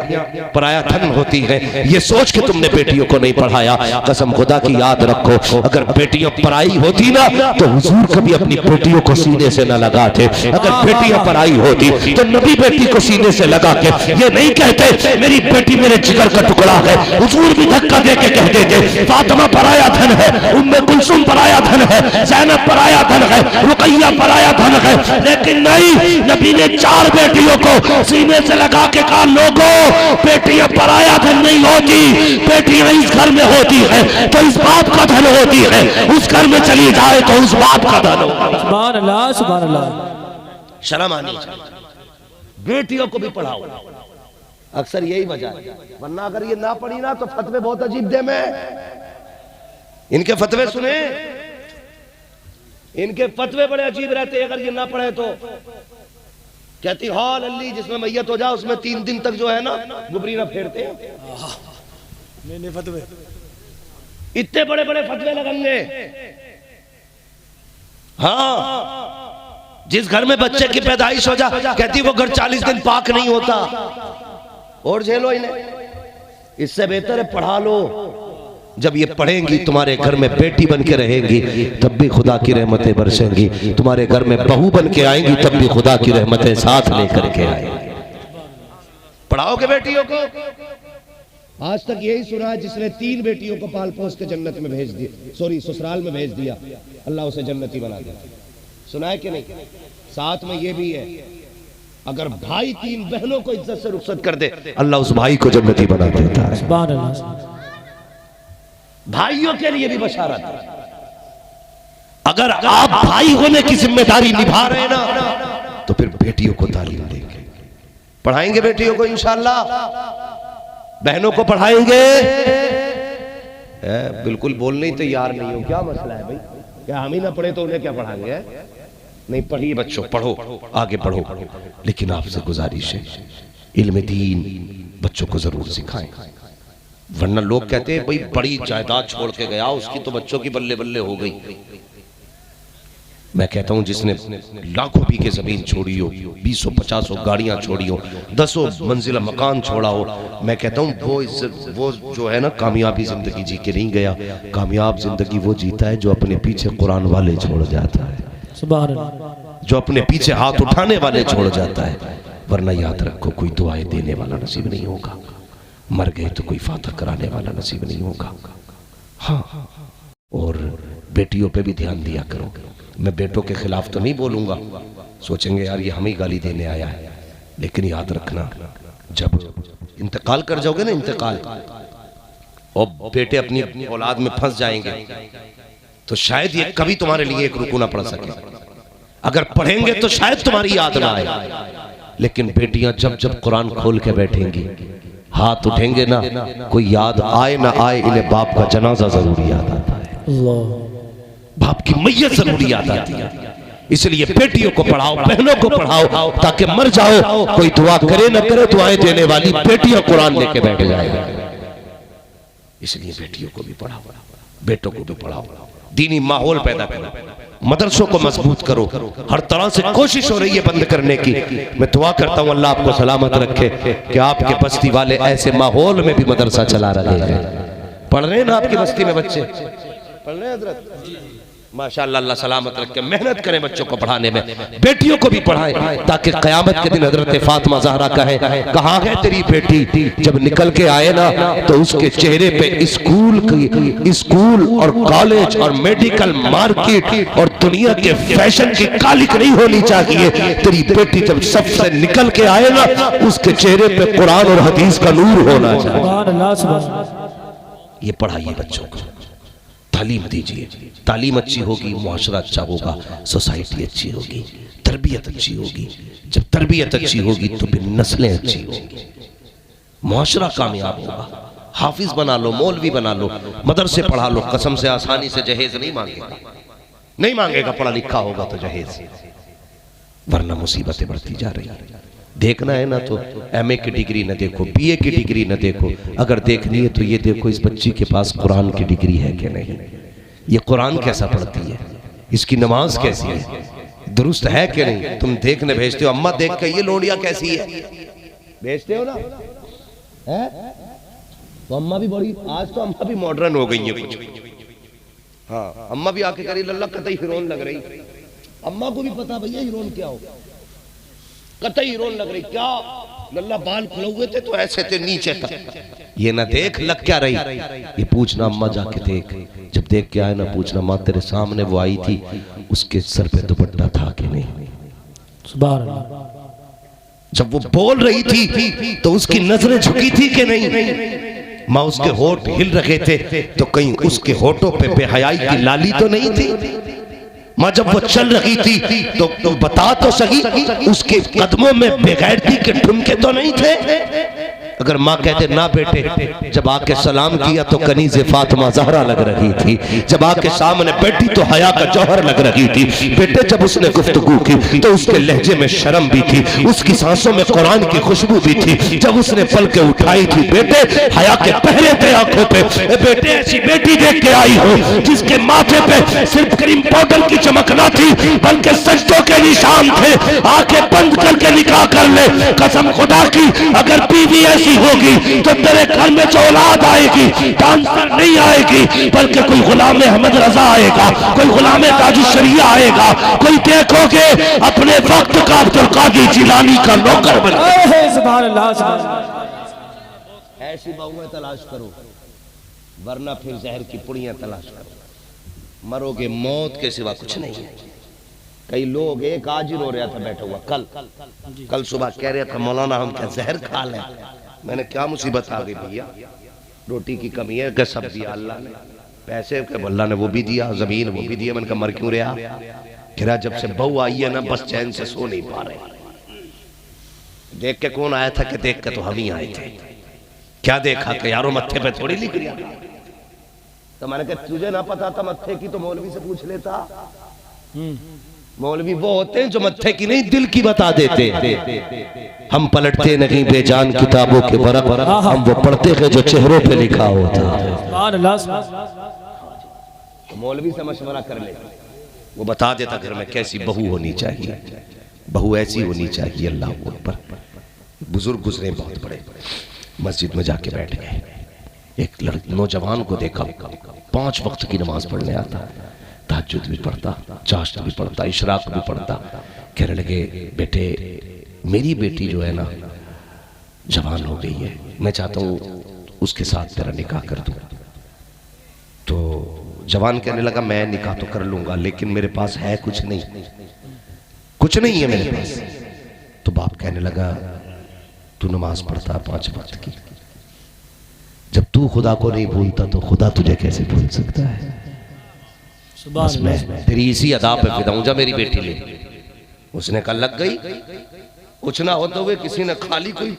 पराया धन होती हैं, ये सोच के तुमने बेटियों को नहीं पढ़ाया। कसम खुदा की याद रखो, अगर बेटियां पराई होती ना तो हुजूर कभी अपनी बेटियों को सीने से न लगाते। अगर बेटियां पराई होती तो नबी बेटी को सीने से लगा के ये नहीं कहते मेरी बेटी मेरे जिगर का टुकड़ा है। हुजूर भी धक्का दे के कहते थे फातिमा पराया धन है, उम्मे कुलसुम पराया धन है, ज़ैनब पराया धन है, रुकैया पराया धन है। लेकिन नहीं, नबी ने 4 बेटियों को सीने से लगा के कहा लोगों बेटियां पराया धन नहीं होती, बेटियां इस घर में होती है तो इस बाप का धन होती है, उस घर में चली जाए तो उस बाप का धन होगा। सुभान अल्लाह, सुभान अल्लाह। शर्म आनी चाहिए, बेटियों को भी पढ़ाओ। अक्सर यही वजह है, वरना अगर ये ना पढ़ी ना तो फतवे बहुत अजीब दे में। इनके फतवे सुने, इनके फतवे बड़े अजीब रहते हैं। अगर ये ना पढ़े तो कहती हाँ लल्ली जिसमें मैयत हो जाए उसमें 3 दिन तक जो है ना गुबरी ना फेरते हैं। फतवे इतने बड़े बड़े फतवे लगेंगे। हाँ, जिस घर में बच्चे की पैदाइश हो जाए कहती वो घर 40 दिन पाक नहीं होता। और झेलो इन्हें, इससे बेहतर है पढ़ा लो। जब ये पढ़ेंगी तुम्हारे घर में बेटी बन के रहेंगी तब भी खुदा की रहमतें बरसेंगी, तुम्हारे घर में बहू बन के आएंगी तब भी खुदा की रहमतें साथ लेकर के आएंगी। पढ़ाओगे बेटियों को। आज तक यही सुना है जिसने 3 बेटियों को पाल पोस के जन्नत में भेज दिया, सॉरी ससुराल में भेज दिया, अल्लाह उसे जन्नती बना दिया। सुना है कि नहीं? साथ में ये भी है अगर भाई 3 बहनों को इज्जत से रुखसत कर दे अल्लाह उस भाई को जन्नती बना देता है। सुभान अल्लाह। भाइयों के लिए भी बशारत है। अगर आप भाई होने की जिम्मेदारी निभा रहे हैं ना तो फिर बेटियों को तालीम देंगे, पढ़ाएंगे बेटियों को इंशाअल्लाह, बहनों को पढ़ाएंगे। बिल्कुल बोलने ही तैयार नहीं हो, क्या मसला है भाई? क्या हम ही ना पढ़े तो उन्हें क्या पढ़ाएंगे? नहीं, पढ़िए बच्चों, पढ़ो, आगे बढ़ो। लेकिन आपसे गुजारिश है इल्म दीन बच्चों को जरूर सिखाएं, वरना लोग कहते हैं भाई बड़ी जायदाद छोड़ के गया उसकी तो बच्चों की बल्ले बल्ले हो गई। मैं कहता हूं जिसने लाखों बीघे जमीन छोड़ी हो, 250 गाड़ियां छोड़ी हो, 10 मंजिला मकान छोड़ा हो, मैं कहता हूं वो जो है ना कामयाबी जिंदगी जी के नहीं गया। कामयाब जिंदगी वो जीता है जो अपने पीछे कुरान वाले छोड़ जाता है, सुभान अल्लाह, जो अपने पीछे हाथ उठाने वाले छोड़ जाता है। वरना याद रखो कोई दुआएं देने वाला नसीब नहीं होगा, मर गए तो कोई फातर कराने वाला नसीब नहीं होगा। हाँ, और बेटियों पे भी ध्यान दिया करो। मैं बेटों के खिलाफ तो नहीं बोलूंगा, सोचेंगे यार ये हमें गाली देने आया है, लेकिन याद रखना जब इंतकाल कर जाओगे ना, इंतकाल और बेटे अपनी औलाद में फंस जाएंगे तो शायद ये कभी तुम्हारे लिए एक रुकू ना पड़ सके। अगर पढ़ेंगे तो शायद तुम्हारी याद ना आए, लेकिन बेटियां जब जब कुरान खोल के बैठेंगी, हाथ उठेंगे ना, कोई याद आए ना आए, इन्हें बाप का जनाजा जरूर याद आता है, बाप की मैयत जरूरी याद आती है। इसलिए बेटियों को पढ़ाओ, बहनों को पढ़ाओ, ताकि मर जाओ कोई दुआ करे न करे, दुआएं देने वाली बेटियां कुरान लेके बैठ जाएगा। इसलिए बेटियों को भी पढ़ाओ, बेटों को भी पढ़ाओ, दीनी माहौल पैदा करो, मदरसों को मजबूत करो। हर तरह से कोशिश हो रही है बंद करने की। मैं दुआ करता हूं अल्लाह आपको सलामत रखे कि आपके बस्ती वाले ऐसे माहौल में भी मदरसा चला रहे हैं। पढ़ रहे हैं ना आपकी बस्ती में बच्चे? पढ़ रहे हैं हजरत? माशाअल्लाह, अल्लाह सलामत रखे। मेहनत करें बच्चों को पढ़ाने में, बेटियों को भी पढ़ाएं, ताकि क़यामत के दिन हजरत फातिमा ज़हरा कहे कहाँ है तेरी बेटी? जब निकल के आए ना तो उसके चेहरे पे स्कूल और कॉलेज और मेडिकल मार्केट और दुनिया के फैशन की कालिक नहीं होनी चाहिए। तेरी बेटी जब सबसे निकल के आए ना, उसके चेहरे पे कुरान और हदीस का नूर होना चाहिए। ये पढ़ाइए बच्चों को, तालीम दीजिए। तालीम अच्छी होगी, मुआशरा अच्छा होगा, सोसाइटी अच्छी होगी, तरबियत अच्छी होगी। जब तरबियत अच्छी होगी तो फिर नस्लें अच्छी होगी, मुआशरा कामयाब होगा। हाफिज बना लो, मौलवी बना लो, मदरसे पढ़ा लो, कसम से आसानी से जहेज नहीं मांगेगा, नहीं मांगेगा। पढ़ा लिखा होगा तो जहेज, वरना मुसीबतें बढ़ती जा रही है। देखना है ना तो एमए की डिग्री न देखो, बीए की डिग्री न देखो, अगर देखनी है तो ये देखो इस बच्ची के पास कुरान की डिग्री है कि नहीं, ये कुरान कैसा पढ़ती है, इसकी नमाज कैसी है, दुरुस्त है कि नहीं। तुम देखने भेजते हो, अम्मा देख के ये लोडिया कैसी है भेजते हो ना, है तो अम्मा भी बड़ी, आज तो अम्मा भी मॉडर्न हो गई है कुछ। हाँ, अम्मा भी आके करी लल्ला कतई हीरोइन लग रही। अम्मा को भी पता भैया हीरोइन क्या हो, कतई हीरोइन लग रही। क्या लल्ला बाल खुले हुए थे तो ऐसे थे नीचे तक, ये ना देख लग क्या रही, ये पूछना अम्मा जाके देख। जब देख के आए ना पूछना माँ तेरे सामने वो आई थी, उसके सर पे दुपट्टा था कि नहीं। सुभान अल्लाह। जब वो बोल रही थी तो उसकी नजरें झुकी थी कि नहीं। माँ उसके होठ हिल रहे थे तो कहीं उसके होठों पे बेहयाई की लाली तो नहीं थी। माँ जब वो चल रही थी तो बता तो सही, उसके कदमों में बेगैरती के ठुमके तो नहीं थे। अगर माँ कहते ना बेटे, जब आके सलाम किया तो कनीज़े फातिमा ज़हरा लग रही थी, जब आके सामने बैठी तो हया का जौहर लग रही थी। बेटे जब उसने गुफ्तगू की तो उसके लहजे में शर्म भी थी, उसकी सांसों में कुरान की खुशबू भी थी। जब उसने पल के उठाई थी बेटे, हया के पहरे थे आंखों पे। बेटे ऐसी बेटी देख के आई हो जिसके माथे पे सिर्फ क्रीम पाउडर की चमक ना थी बल्कि सजदों के निशान थे। आंखें बंद करके निकाह कर ले, कसम खुदा की अगर बीवी होगी तो तेरे घर में जो औलाद आएगी डांसर नहीं आएगी, बल्कि कोई गुलाम अहमद रजा आएगा, कोई गुलाम ताज शरिया आएगा, कोई देखोगे अपने वक्त का अब्दुल कादिर जिलानी का नौकर बने। ऐसी बहुएं तलाश करो, वरना फिर जहर की पुड़ियां तलाश करो, मरोगे मौत के सिवा कुछ नहीं है। कई लोग, एक आज ही रो रहा था बैठा हुआ, कल सुबह कह रहा था मौलाना हम क्या जहर खा लें। मैंने क्या मुसीबत आ गई भैया, रोटी की कमी है क्या, सब दिया अल्लाह ने, पैसे के अल्लाह ने वो भी दिया, जमीन वो भी दिया। मैंने कहा मर क्यों रहा। कह रहा जब से बहू आई है ना बस चैन से सो नहीं पा रहे। देख के कौन आया था कि देख के तो हम ही आए थे। क्या देखा कि यारो मत्थे पे थोड़ी लिख रहा। तो मैंने कहा तुझे ना पता था मत्थे की तो मौलवी से पूछ लेता। मौलवी वो होते हैं जो मत्थे की नहीं दिल की बता देते। हम पलटते नहीं बेजान किताबों के बरक, हम वो पढ़ते हैं जो चेहरों पे लिखा होता है। मौलवी से मशवरा कर ले, वो बता देता घर में कैसी बहू होनी चाहिए, बहू ऐसी होनी चाहिए। अल्लाह अकबर। बुजुर्ग गुजरे बहुत बड़े, मस्जिद में जाके बैठ गए। एक नौजवान को देखा, 5 वक्त की नमाज पढ़ने आता, तहज्जुद भी पढ़ता, चाश्त भी पढ़ता, इशराक भी पढ़ता। कहने लगे बेटे, मेरी बेटी जो है ना जवान हो गई है, मैं चाहता हूँ उसके साथ तेरा निकाह कर दूं। तो जवान कहने लगा मैं निकाह तो कर लूंगा, लेकिन मेरे पास है कुछ नहीं, कुछ नहीं है मेरे पास। तो बाप कहने लगा तू नमाज पढ़ता 5 वक्त की, जब तू खुदा को नहीं भूलता तो खुदा तुझे कैसे भूल सकता है। बस मैं तेरी इसी अदा पे फिदा हूं, जा मेरी बेटी ले। उसने कहा लग गई। कुछ ना होते हुए किसी ने खाली कोई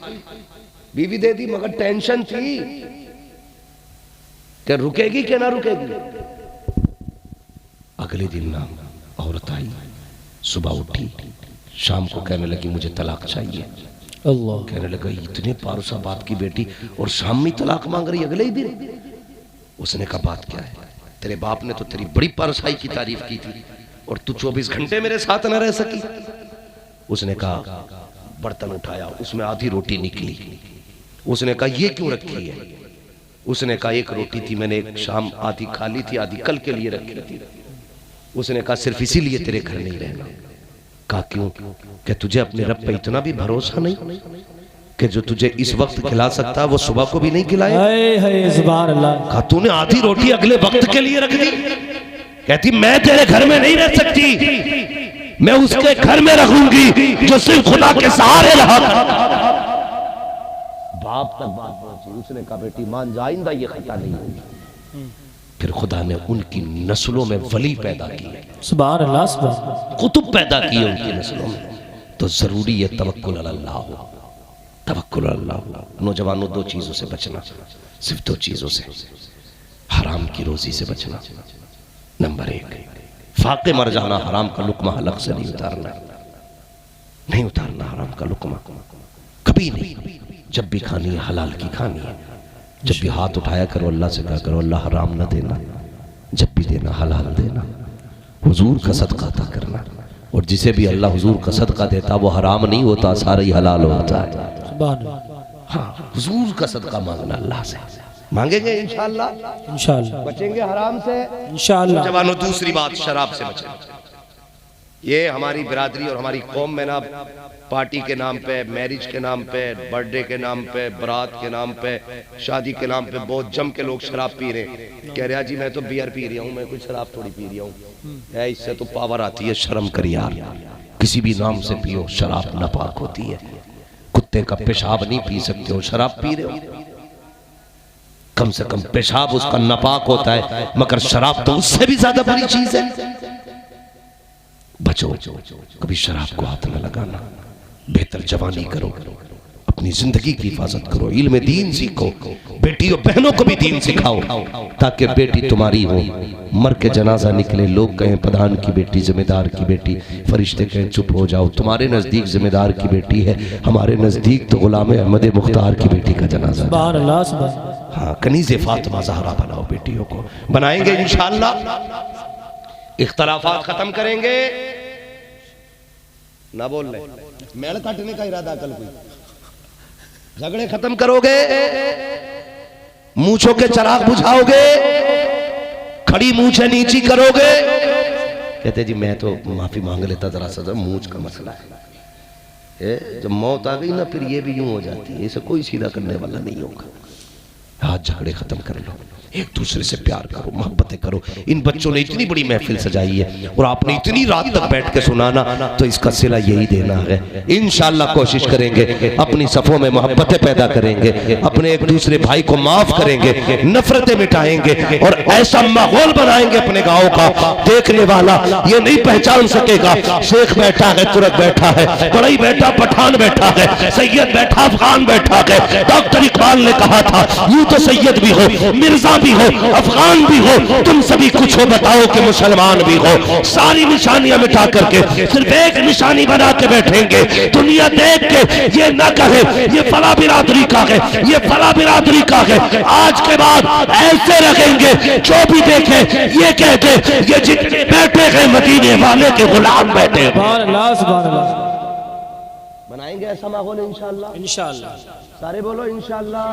बीवी दे दी, मगर टेंशन थी कि रुकेगी कि ना रुकेगी। अगले दिन ना औरत आई, सुबह उठी, शाम को कहने लगी मुझे तलाक चाहिए। अल्लाह। कहने लगा इतने पारुसा बाप की बेटी और शाम में तलाक मांग रही अगले ही दिन। उसने कहा बात क्या है, तेरे बाप ने तो तेरी बड़ी पारुसाई की तारीफ की थी और तू 24 घंटे मेरे साथ न रह सकी। उसने कहा बर्तन उठाया, उसमें आधी रोटी निकली। उसने कहा ये क्यों रखी है। उसने कहा एक रोटी थी, मैंने एक शाम आधी खा ली थी, आधी कल के लिए रखी थी। उसने कहा सिर्फ इसीलिए तेरे घर नहीं रहना। कहा क्यों। क्या तुझे अपने रब पे इतना भी भरोसा नहीं कि जो तुझे इस वक्त खिला सकता है वो सुबह को भी नहीं खिलाए। कहा तूने आधी रोटी अगले वक्त के लिए रख दी। कहती मैं तेरे घर में नहीं रह सकती, मैं उसके घर में रहूंगी जो सिर्फ खुदा के सहारे रहा। बाप तक बात पहुंची। उसने कहा बेटी मान जा, आइंदा ये खता नहीं होगी। फिर खुदा ने उनकी नस्लों में वली पैदा किए, सुभान अल्लाह, सुभान अल्लाह, कुतुब पैदा किए उनकी नस्लों में। तो जरूरी है तवक्कुल अल्लाह हो, तवक्कुल अल्लाह हो। नौजवानों 2 चीजों से बचना, सिर्फ 2 चीजों से। हराम की रोजी से बचना, नंबर 1। फाके मर जाना, हराम का लुकमा हलक से नहीं उतारना, नहीं उतारना हराम का लुकमा कभी नहीं। जब भी खानी है हलाल की खानी है। जब भी हाथ उठाया करो अल्लाह से कहा करो अल्लाह हराम ना देना, जब भी देना हलाल देना, हुजूर का सदका अता करना। और जिसे भी अल्लाह हुजूर का सदका देता वो हराम नहीं होता, सारा ही हलाल होता है। हाँ, हुजूर का सदका मांगना अल्लाह से, मांगेंगे इंशाअल्लाह, इंशाअल्लाह बचेंगे हराम से इंशाअल्लाह। जवानों दूसरी बात, शराब से बचें। ये हमारी बिरादरी और हमारी कौम में ना पार्टी के नाम पे, मैरिज के नाम पे, बर्थडे के नाम पे, बारात के नाम पे, शादी के नाम पे बहुत जम के लोग शराब पी रहे हैं। कह रहा जी मैं तो बियर पी रहा हूँ, मैं कोई शराब थोड़ी पी रहा हूँ। इससे तो पावर आती है। शर्म कर यार, किसी भी नाम से पियो, शराब नापाक होती है। कुत्ते का पेशाब नहीं पी सकते हो, शराब पी रहे हो। कम से कम पेशाब उसका नापाक होता है, मगर शराब तो उससे भी ज्यादा बड़ी चीज है। बचो, कभी शराब को हाथ न लगाना। बेहतर जवानी करो, अपनी जिंदगी की हिफाजत करो, इल्म दीन सीखो, बेटी और बहनों को भी दीन सिखाओ, ताकि बेटी तुम्हारी हो। मर के जनाजा निकले, लोग कहें प्रधान की बेटी, जिम्मेदार की बेटी, फरिश्ते कहें चुप हो जाओ। तुम्हारे नजदीक जिम्मेदार की बेटी है, हमारे नजदीक तो गुलाम अहमद मुख्तार की बेटी का जनाजा। हाँ, कनीज़े फातिमा ज़हरा बनाओ, बेटियों को बनाएंगे इंशाअल्लाह। इख्तलाफात खत्म करेंगे, ना बोल रहे मेल काटने का इरादा कल कोई, झगड़े खत्म करोगे, मूंछों के चिराग बुझाओगे, खड़ी मूंछें नीची करोगे। कहते जी मैं तो माफी मांग लेता, जरा सा मूंछ का मसला है। जब मौत आ गई ना फिर ये भी यूं हो जाती है, इसे कोई सीधा करने वाला नहीं होगा। हाथ झगड़े खत्म कर लो, एक दूसरे से प्यार करो, मोहब्बतें करो। इन बच्चों ने इतनी बड़ी महफिल सजाई है और आपने इतनी रात तक बैठ के सुनाना, तो इसका सिला यही देना है। इंशाअल्लाह कोशिश करेंगे, अपनी सफों में मोहब्बतें पैदा करेंगे, अपने एक दूसरे भाई को माफ करेंगे, नफरतें मिटाएंगे और ऐसा माहौल बनाएंगे अपने गाँव का, देखने वाला ये नहीं पहचान सकेगा शेख बैठा है, तुरक बैठा है, बड़ई बैठा, पठान बैठा है, सैयद बैठा, अफगान बैठा है। डॉक्टर इकबाल ने कहा था यूं तो सैयद भी हो, मिर्जा भी हो, अफगान भी हो, तुम सभी कुछ हो बताओ कि मुसलमान भी हो। सारी निशानियां मिटा करके सिर्फ एक निशानी बना के बैठेंगे। दुनिया देख के ये न कहे ये फला बिरादरी का है, ये फला बिरादरी का है। आज के बाद ऐसे रखेंगे जो भी देखे ये कहते ये जितने बैठे हैं मदीने वाले के गुलाम बैठे हैं। सुभान अल्लाह, सुभान अल्लाह। बनाएंगे ऐसा माहौल इंशाअल्लाह। इंशाअल्लाह सारे बोलो इंशाअल्लाह।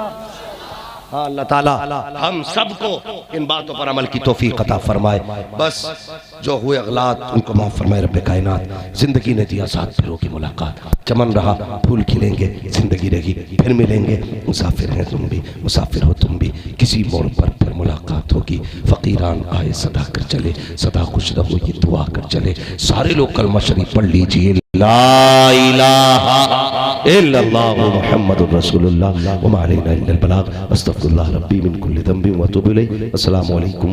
हाँ, अल्लाह ताला हम सबको इन बातों पर अमल की तौफीक अता फरमाए। बस जो हुए अगलात उनको माफ फरमाए रब्बे कायनात। जिंदगी ने दिया साथ फिरों की मुलाकात, चमन रहा फूल खिलेंगे, जिंदगी रही फिर मिलेंगे। मुसाफिर हैं तुम भी, मुसाफिर हो तुम भी, किसी मोड़ पर फिर मुलाकात होगी। फकीरान आए सदा कर चले, सदा खुश रहो ये दुआ कर चले। सारे लोग कलमा शरीफ पढ़ लीजिए। ला इलाहा इल्लल्लाह मुहम्मदुर रसूलुल्लाह व मा अलैना इल्लल बलाग। अस्तगफिरुल्लाह रब्बी मिन कुल्लि ज़ंबिन व अतूबु इलैहि। अस्सलामु अलैकुम।